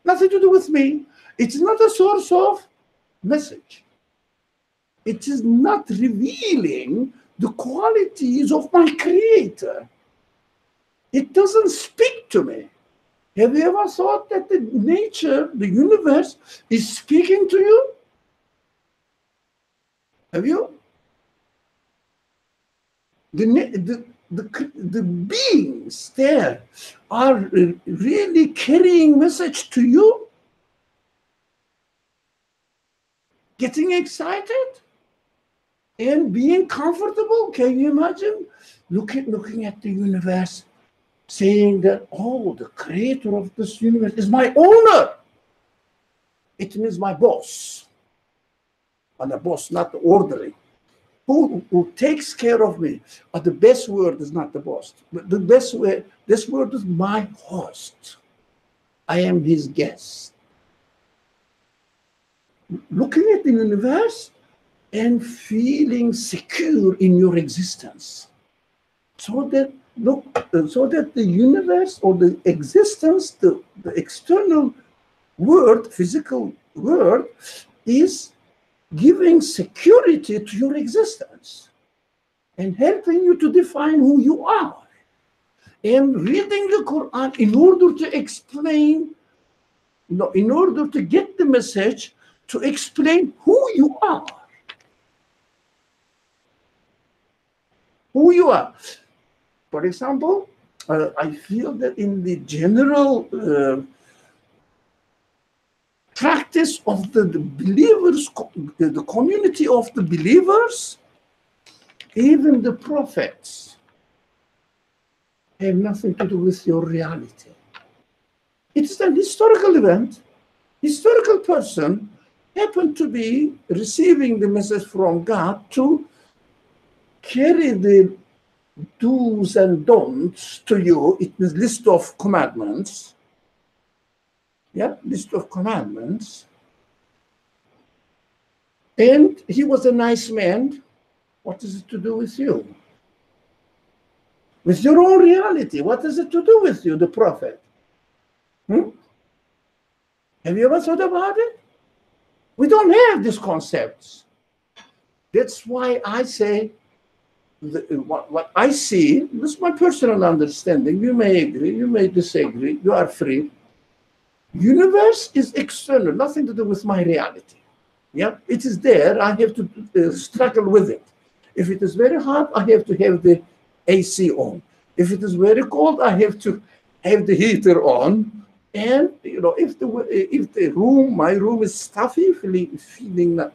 Nothing to do with me. It's not a source of message. It is not revealing the qualities of my creator. It doesn't speak to me. Have you ever thought that the nature, the universe, is speaking to you? Have you? The beings there are really carrying message to you? Getting excited and being comfortable? Can you imagine looking at the universe, saying that, oh, the creator of this universe is my owner? It means my boss. And the boss, not the orderly. Who takes care of me. But the best word is not the boss. The best word, this word is my host. I am his guest. Looking at the universe and feeling secure in your existence. So that the universe or the existence, the external world, physical world, is giving security to your existence and helping you to define who you are. And reading the Quran in order to explain, in order to get the message, to explain who you are. Who you are. For example, I feel that in the general practice of the believers, the community of the believers, even the prophets have nothing to do with your reality. It's an historical event. Historical person happened to be receiving the message from God to carry the do's and don'ts to you. It means list of commandments. Yeah, list of commandments. And he was a nice man. What is it to do with you? With your own reality, what is it to do with you, the prophet? Have you ever thought about it? We don't have these concepts. That's why I say, what I see, this is my personal understanding. You may agree, you may disagree, you are free. Universe is external, nothing to do with my reality. Yeah, it is there. I have to struggle with it. If it is very hot, I have to have the AC on. If it is very cold, I have to have the heater on. And if my room is stuffy, feeling not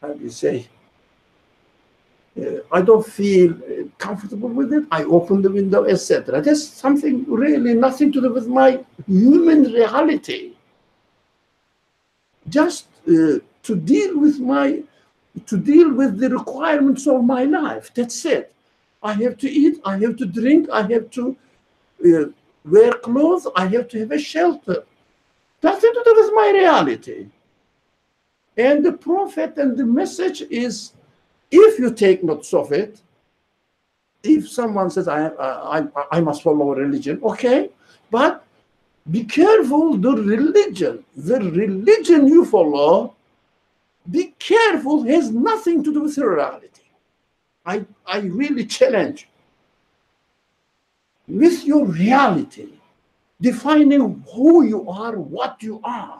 how do you say? I don't feel comfortable with it. I open the window, etc. There's something really nothing to do with my human reality. Just to deal with the requirements of my life. That's it. I have to eat. I have to drink. I have to wear clothes. I have to have a shelter. Nothing to do with my reality. And the prophet and the message is, if you take notes of it, if someone says, I must follow a religion, okay, but be careful, the religion you follow, be careful, has nothing to do with your reality. I really challenge with your reality, defining who you are, what you are.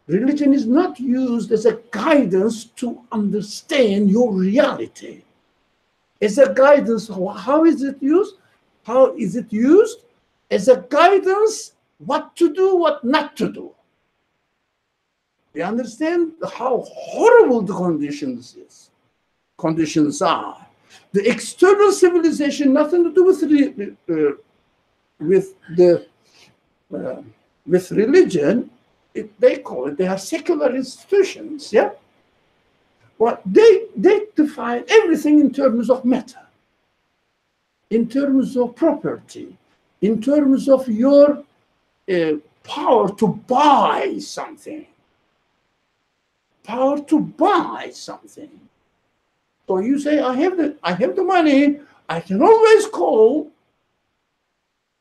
Religion is not used as a guidance to understand your reality. As a guidance, how is it used? How is it used? As a guidance, what to do, what not to do. We understand how horrible the conditions are. The external civilization, nothing to do with religion. They call it, they are secular institutions, yeah? Well, they define everything in terms of matter, in terms of property, in terms of your power to buy something. Power to buy something. So you say, I have the money, I can always call.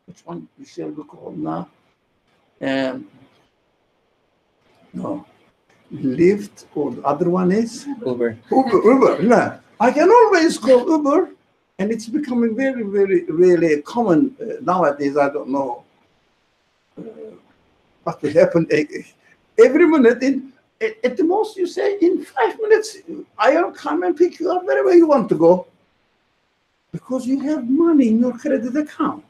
Which one shall we call now? No. Lyft, or the other one is? Uber. Uber. No. I can always call Uber, and it's becoming very, very, really common nowadays. I don't know what will happen every minute. At the most, you say, in 5 minutes, I'll come and pick you up wherever you want to go. Because you have money in your credit account.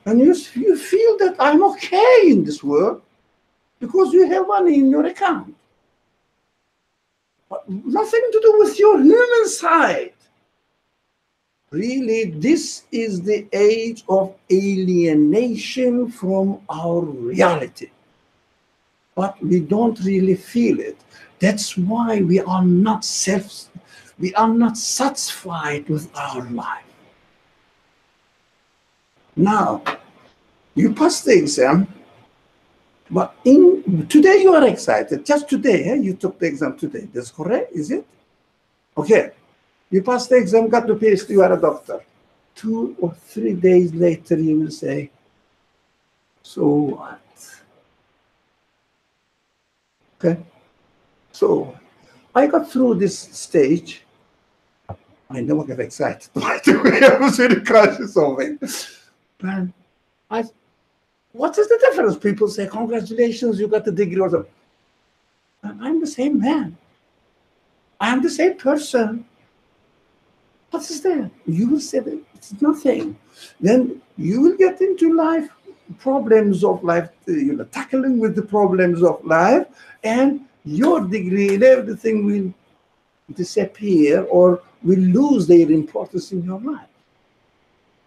And you feel that I'm okay in this world because you have money in your account. But nothing to do with your human side. Really, this is the age of alienation from our reality. But we don't really feel it. That's why we are not satisfied with our life. Now, you passed the exam, but today you are excited. Just today, you took the exam today. That's correct, is it? Okay. You passed the exam, got the PhD, you are a doctor. 2 or 3 days later, you will say, so what? Okay. So I got through this stage. I never get excited. By the way, I was very cautious of it. But what is the difference? People say, congratulations, you got the degree or something. I'm the same man. I'm the same person. What is that? You will say that it's nothing. Then you will get into life, problems of life, tackling with the problems of life, and your degree and everything will disappear or will lose their importance in your life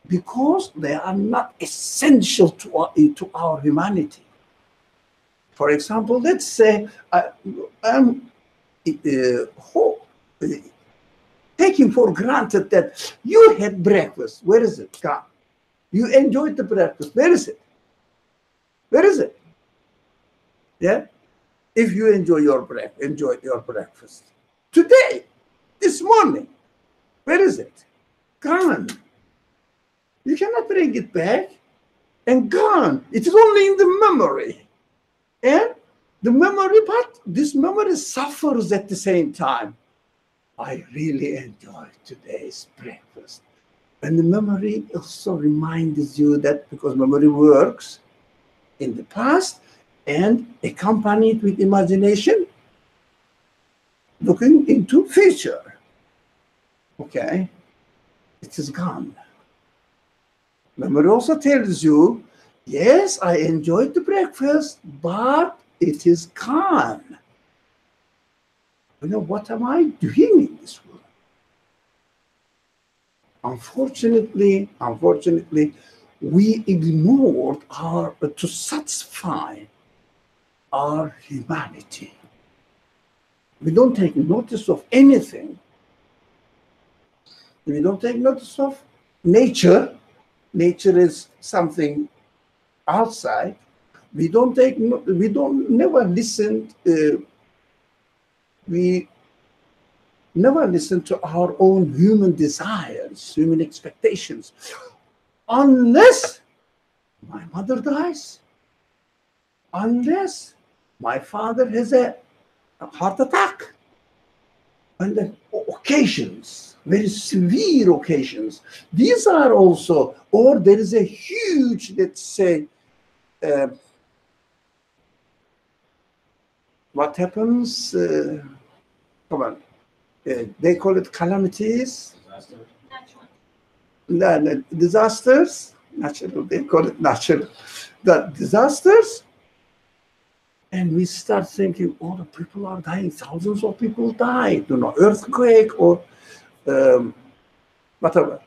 because they are not essential to our humanity. For example, let's say I'm taking for granted that you had breakfast. Where is it? Gone. You enjoyed the breakfast. Where is it? Where is it? Yeah? If you enjoyed your breakfast. Today, this morning, where is it? Gone. You cannot bring it back. And gone. It is only in the memory. And the memory, but this memory suffers at the same time. I really enjoyed today's breakfast. And the memory also reminds you that, because memory works in the past and accompanied with imagination, looking into future. Okay, it is gone. Memory also tells you, yes, I enjoyed the breakfast, but it is gone. What am I doing in this world? Unfortunately, we ignored to satisfy our humanity. We don't take notice of anything. We don't take notice of nature. Nature is something outside. We never listen. We never listen to our own human desires, human expectations, unless my mother dies, unless my father has a heart attack, and the occasions, very severe occasions. These are also, or there is a huge, let's say, what happens? Come on. They call it calamities. No, disasters. Natural. They call it natural. The disasters. And we start thinking, oh, the people are dying. Thousands of people died. Earthquake or whatever,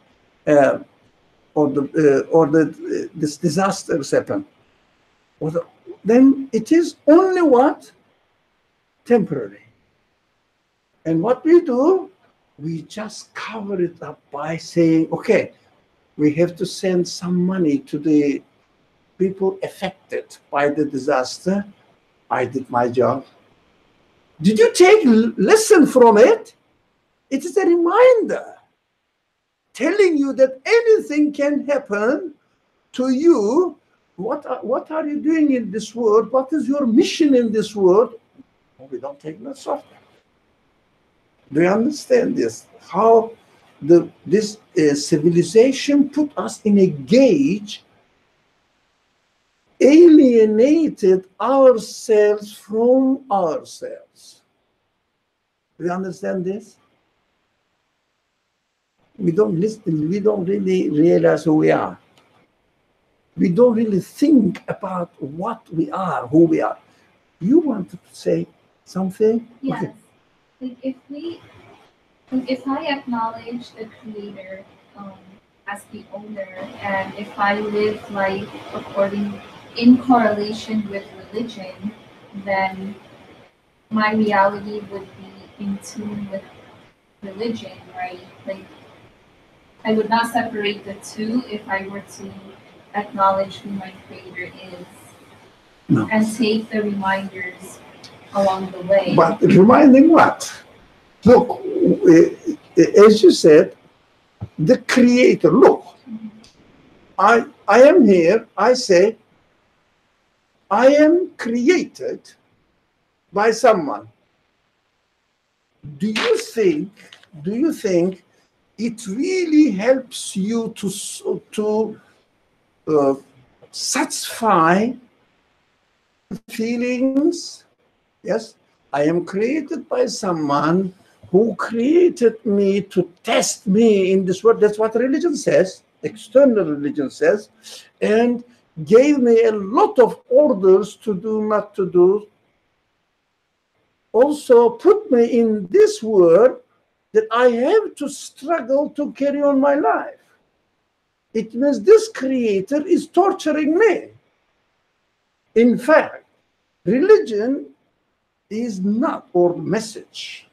or this disasters happen. Then it is only what? Temporary. And what we do, we just cover it up by saying, okay, we have to send some money to the people affected by the disaster. I did my job. Did you take lesson from it? It is a reminder telling you that anything can happen to you. What are you doing in this world? What is your mission in this world? Oh, we don't take notes of that. Do you understand this? How this civilization put us in a gauge, alienated ourselves from ourselves. Do you understand this? We don't listen, we don't really realize who we are. We don't really think about what we are, who we are. You wanted to say something? Yes. Okay. Like if I acknowledge the creator as the owner, and if I live life in correlation with religion, then my reality would be in tune with religion, right? Like I would not separate the two if I were to acknowledge who my creator is. No. And take the reminders along the way. But reminding what? Look, as you said, the creator, look, I am here, I say, I am created by someone. Do you think it really helps you to satisfy feelings? Yes, I am created by someone who created me to test me in this world. That's what religion says, external religion says, and gave me a lot of orders to do, not to do. Also put me in this world that I have to struggle to carry on my life. It means this creator is torturing me. In fact, religion is not, or message,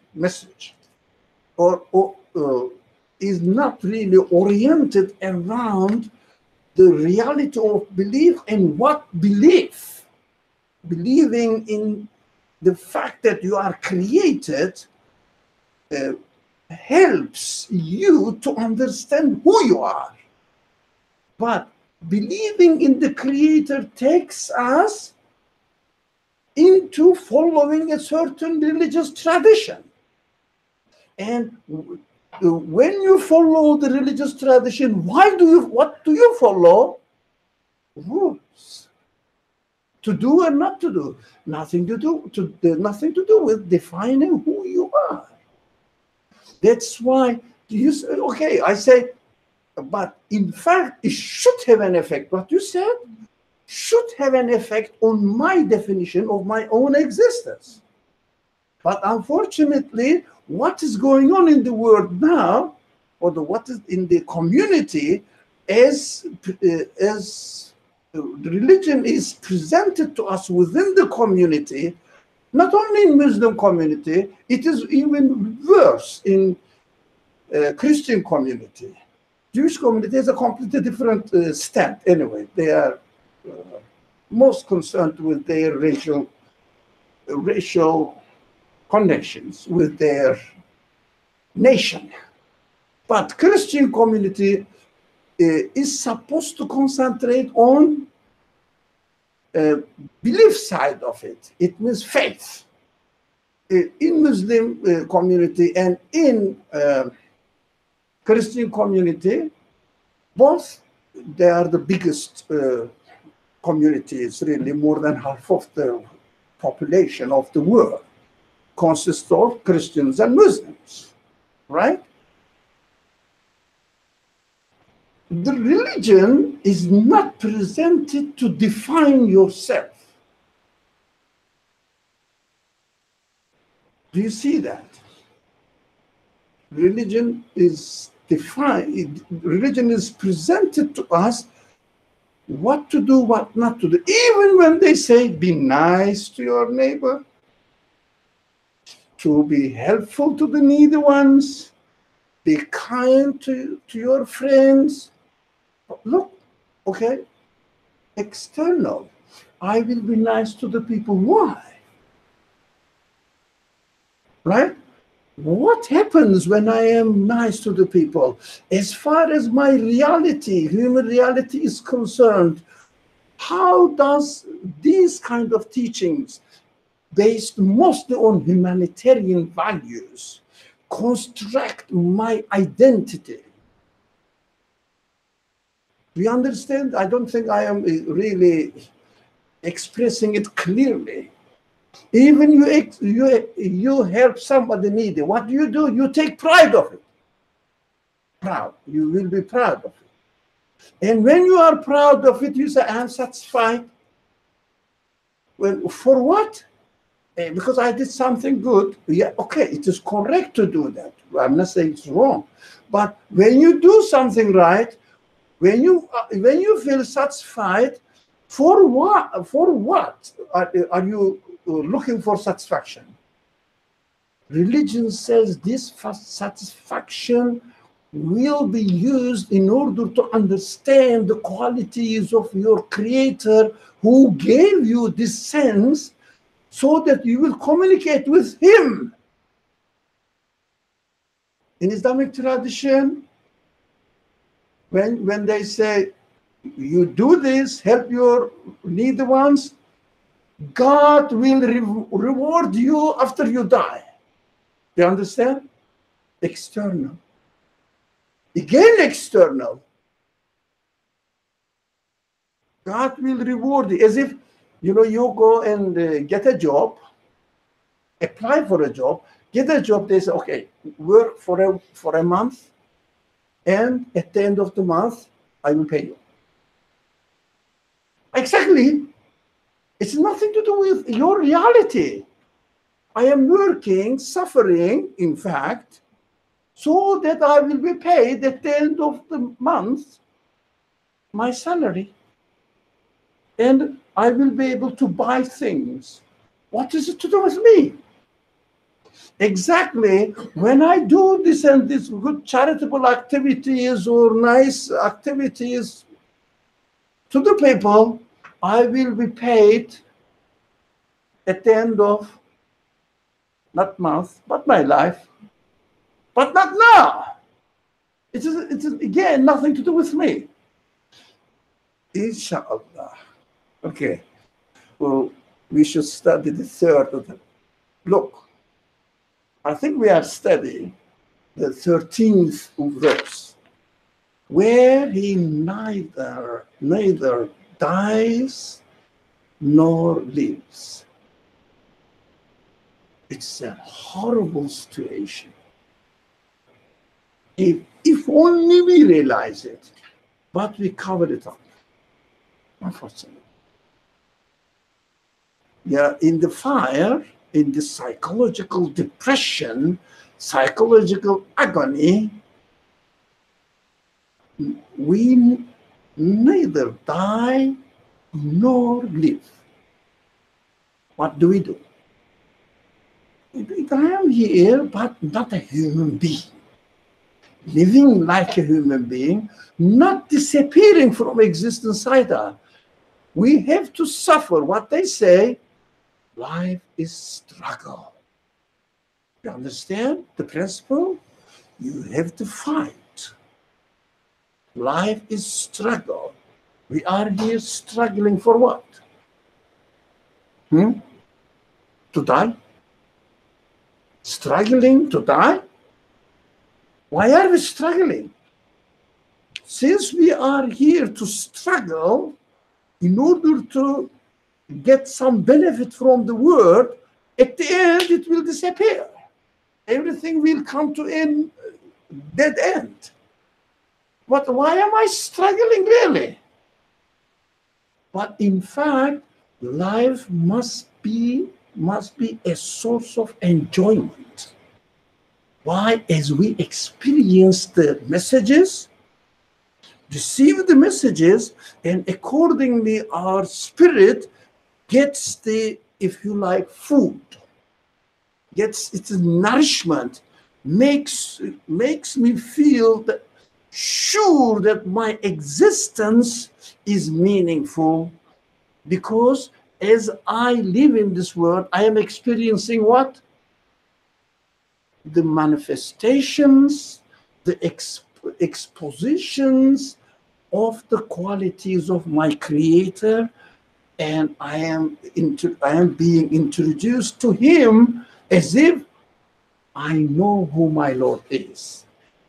or is not really oriented around the reality of belief and what belief. Believing in the fact that you are created helps you to understand who you are. But believing in the creator takes us into following a certain religious tradition. And when you follow the religious tradition, what do you follow? Rules. To do and not to do. Nothing to do with defining who you are. That's why you say, okay, I say, but in fact, it should have an effect. What you said should have an effect on my definition of my own existence. But unfortunately, what is going on in the world now, or what is in the community, as religion is presented to us within the community, not only in Muslim community, it is even worse in Christian community. Jewish community has a completely different stand anyway. They are most concerned with their racial connections with their nation. But Christian community is supposed to concentrate on belief side of it. It means faith. In Muslim community and in Christian community, both, they are the biggest communities, really. More than half of the population of the world consists of Christians and Muslims, right? The religion is not presented to define yourself. Do you see that? Religion is defined, religion is presented to us what to do, what not to do. Even when they say, be nice to your neighbor, to be helpful to the needy ones, be kind to your friends. Look, okay, external. I will be nice to the people. Why? Right? What happens when I am nice to the people? As far as my reality, human reality is concerned, how does these kind of teachings, based mostly on humanitarian values, construct my identity? Do you understand? I don't think I am really expressing it clearly. Even you help somebody needy. What do? You take pride of it. Proud. You will be proud of it. And when you are proud of it, you say, I'm satisfied. Well, for what? Because I did something good. Yeah, okay, it is correct to do that. I'm not saying it's wrong. But when you do something right, when you feel satisfied, for what? For what are you looking for satisfaction? Religion says this satisfaction will be used in order to understand the qualities of your creator who gave you this sense so that you will communicate with him. In Islamic tradition, when they say, you do this, help your needy ones, God will reward you after you die. Do you understand? External. Again, external. God will reward you. As if, you go and get a job, apply for a job, get a job, they say, okay, work for a month, and at the end of the month, I will pay you. Exactly. It's nothing to do with your reality. I am working, suffering, in fact, so that I will be paid at the end of the month my salary. And I will be able to buy things. What is it to do with me? Exactly. When I do this and this good charitable activities or nice activities to the people, I will be paid at the end of not month, but my life. But not now. It is again nothing to do with me. Inshallah. Okay. Well, we should study the third of them. Look, I think we are studying the 13th verse, where he neither dies nor lives. It's a horrible situation. If only we realize it, but we covered it up, unfortunately. Yeah, in the fire, in the psychological depression, psychological agony, we neither die nor live. What do we do? I am here, but not a human being. Living like a human being, not disappearing from existence either. We have to suffer. What they say, life is struggle. You understand the principle? You have to fight. Life is struggle. We are here struggling for what? To die? Struggling to die? Why are we struggling? Since we are here to struggle in order to get some benefit from the world, at the end it will disappear. Everything will come to a dead end. But why am I struggling really? But in fact, life must be must be a source of enjoyment. Why? As we experience the messages, receive the messages, and accordingly our spirit gets the, if you like, food, gets its nourishment, makes me feel that sure that my existence is meaningful, because as I live in this world, I am experiencing what? The manifestations, the expositions of the qualities of my Creator, and I am being introduced to Him as if I know who my Lord is.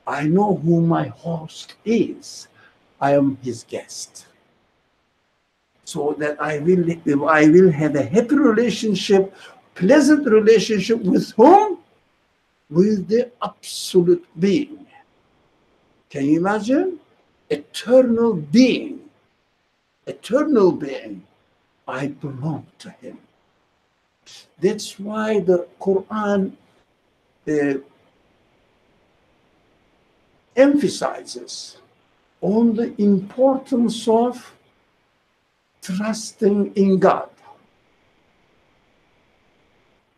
I know who my host is. I am His guest. So that I will have a happy relationship, pleasant relationship with whom? With the absolute being. Can you imagine? Eternal being. Eternal being. I belong to Him. That's why the Quran emphasizes on the importance of trusting in God.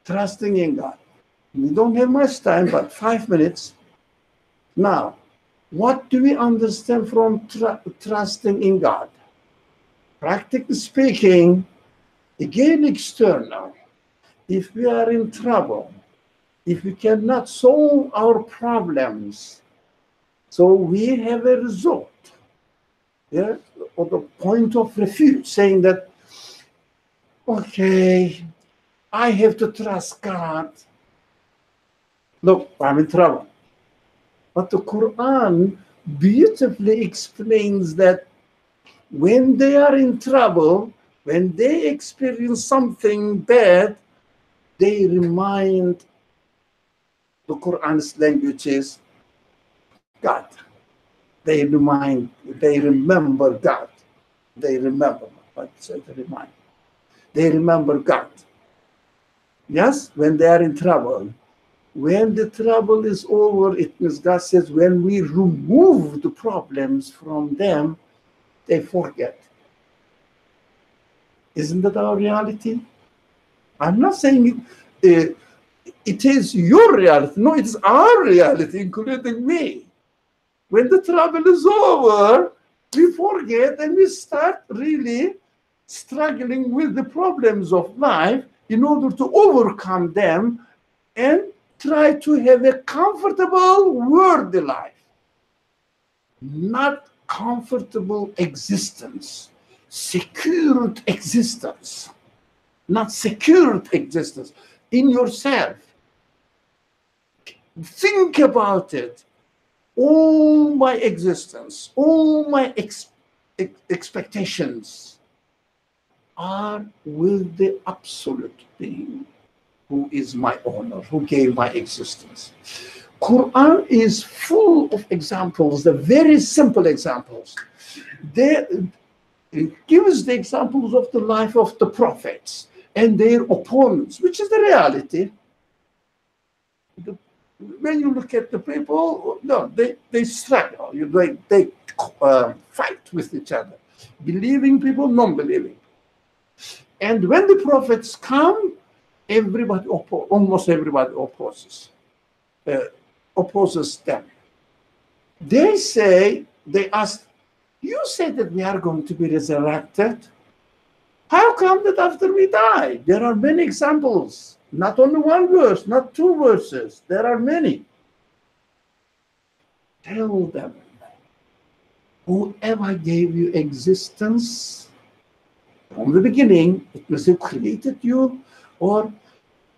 Trusting in God. We don't have much time, but 5 minutes. Now, what do we understand from trusting in God? Practically speaking, again external. If we are in trouble, if we cannot solve our problems, so we have a resort, yeah, or the point of refuge, saying that, okay, I have to trust God. Look, I'm in trouble. But the Quran beautifully explains that when they are in trouble, when they experience something bad, they remind, the Quran's language is God. They remember God. They remember, they remind. They remember God. Yes, when they are in trouble. When the trouble is over, it means God says, when we remove the problems from them, they forget. Isn't that our reality? I'm not saying it is your reality. No, it is our reality, including me. When the trouble is over, we forget and we start really struggling with the problems of life in order to overcome them and try to have a comfortable worldly life, not comfortable existence, secured existence, not secured existence in yourself. Think about it. All my existence, all my expectations are with the absolute being, who is my owner, who gave my existence. Quran is full of examples, the very simple examples. It gives the examples of the life of the prophets and their opponents, which is the reality. When you look at the people, no, they struggle. They fight with each other, believing people, non-believing. And when the prophets come, almost everybody opposes them. They ask, you say that we are going to be resurrected. How come that after we die? There are many examples, not only one verse, not two verses, there are many. Tell them, whoever gave you existence from the beginning, it was who created you, or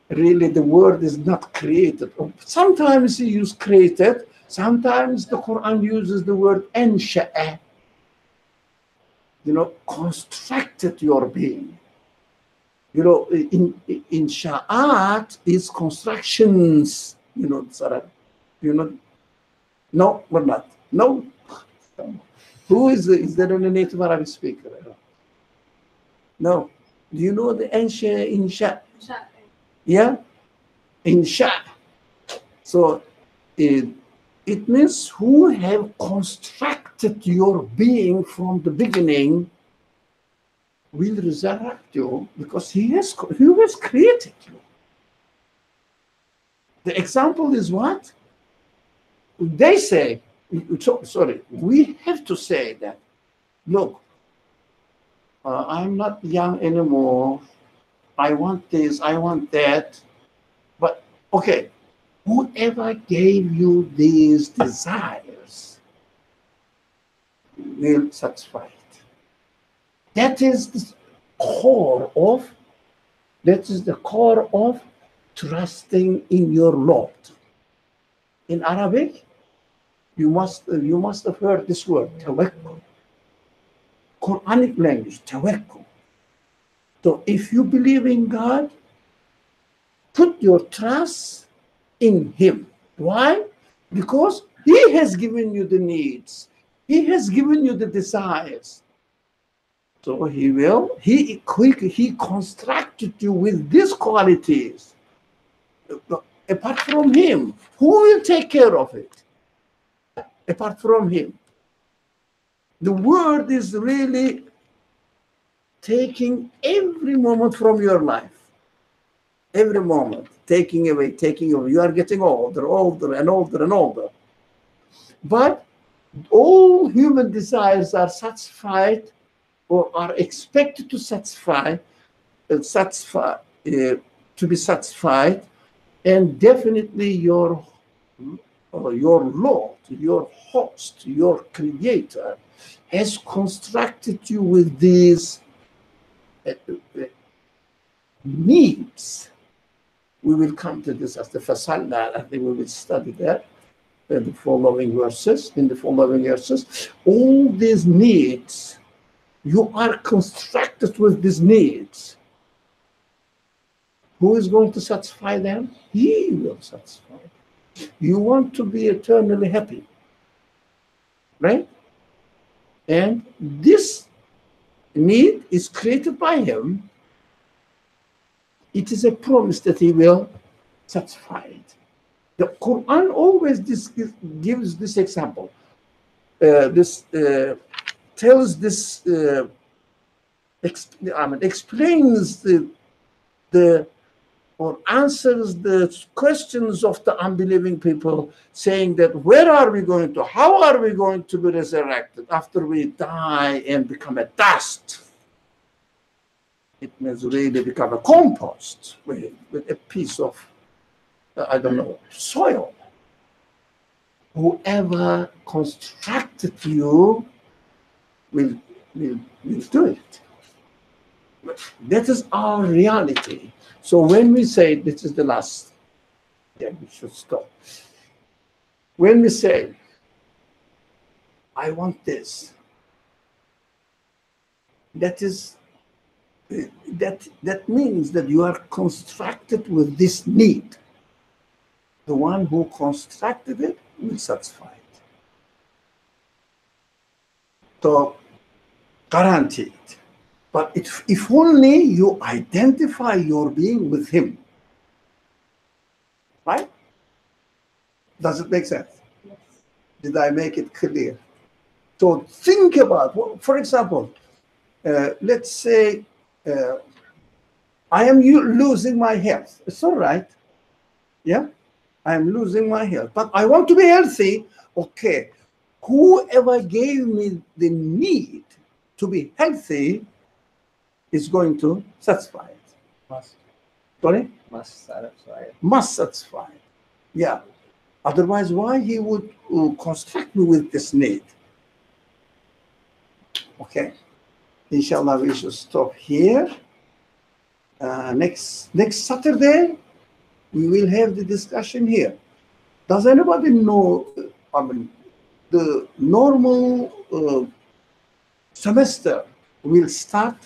really the word is not created. Sometimes you use created, sometimes the Quran uses the word ansha'a, constructed your being. In sha'at is constructions, no, we're not. No. Who is there a native Arabic speaker? No. Do you know the ansha insha? Yeah, insha. So it means who have constructed your being from the beginning will resurrect you because he has created you. The example is what? They say, sorry, we have to say that, look, I'm not young anymore. I want this, I want that. But okay, whoever gave you these desires will satisfy it. That is the core of trusting in your Lord. In Arabic, you must have heard this word, tawakkul. Quranic language, tawakkul. So if you believe in God, put your trust in Him. Why? Because He has given you the needs. He has given you the desires. So He constructed you with these qualities. Apart from Him, who will take care of it? Apart from Him. The word is really taking every moment from your life. Every moment, taking away. You are getting older and older and older. But all human desires are satisfied or are expected to to be satisfied, and definitely your Lord, your host, your creator has constructed you with these needs. We will come to this as the fasalla. I think we will study that in the following verses. All these needs, you are constructed with these needs. Who is going to satisfy them? He will satisfy. You want to be eternally happy, right? And this need is created by Him. It is a promise that He will satisfy it. The Quran always gives this example. Tells this, explains or answers the questions of the unbelieving people, saying that how are we going to be resurrected after we die and become a dust? It means really become a compost with a piece of, soil. Whoever constructed you will do it. That is our reality. So when we say, this is the last, we should stop. When we say, I want this, that means that you are constructed with this need. The one who constructed it will satisfy it. So, guaranteed. But if only you identify your being with Him. Right? Does it make sense? Yes. Did I make it clear? So think about, for example, let's say I am losing my health. It's all right. Yeah? I am losing my health. But I want to be healthy. Okay. Whoever gave me the need to be healthy is going to satisfy it. Must. Sorry? Must satisfy it. Must satisfy it. Yeah. Otherwise, why He would construct me with this need? Okay. Inshallah, we should stop here. Next Saturday, we will have the discussion here. Does anybody know, the normal semester will start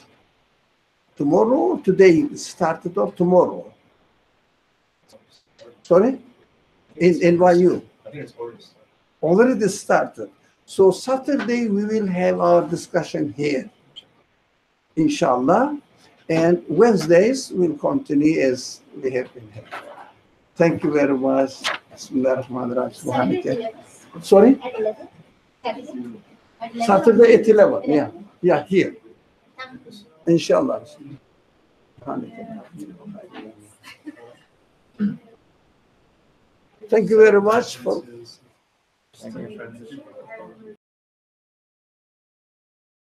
tomorrow, today it started, or tomorrow? Sorry? In NYU? I think it's Already started. So Saturday we will have our discussion here, inshallah. And Wednesdays will continue as we have been here. Thank you very much. Bismillahirrahmanirrahim. Sorry? At 11? Saturday? At 11? Saturday at 11. Yeah. Yeah, here. Inshallah. Thank you very much for Thank you.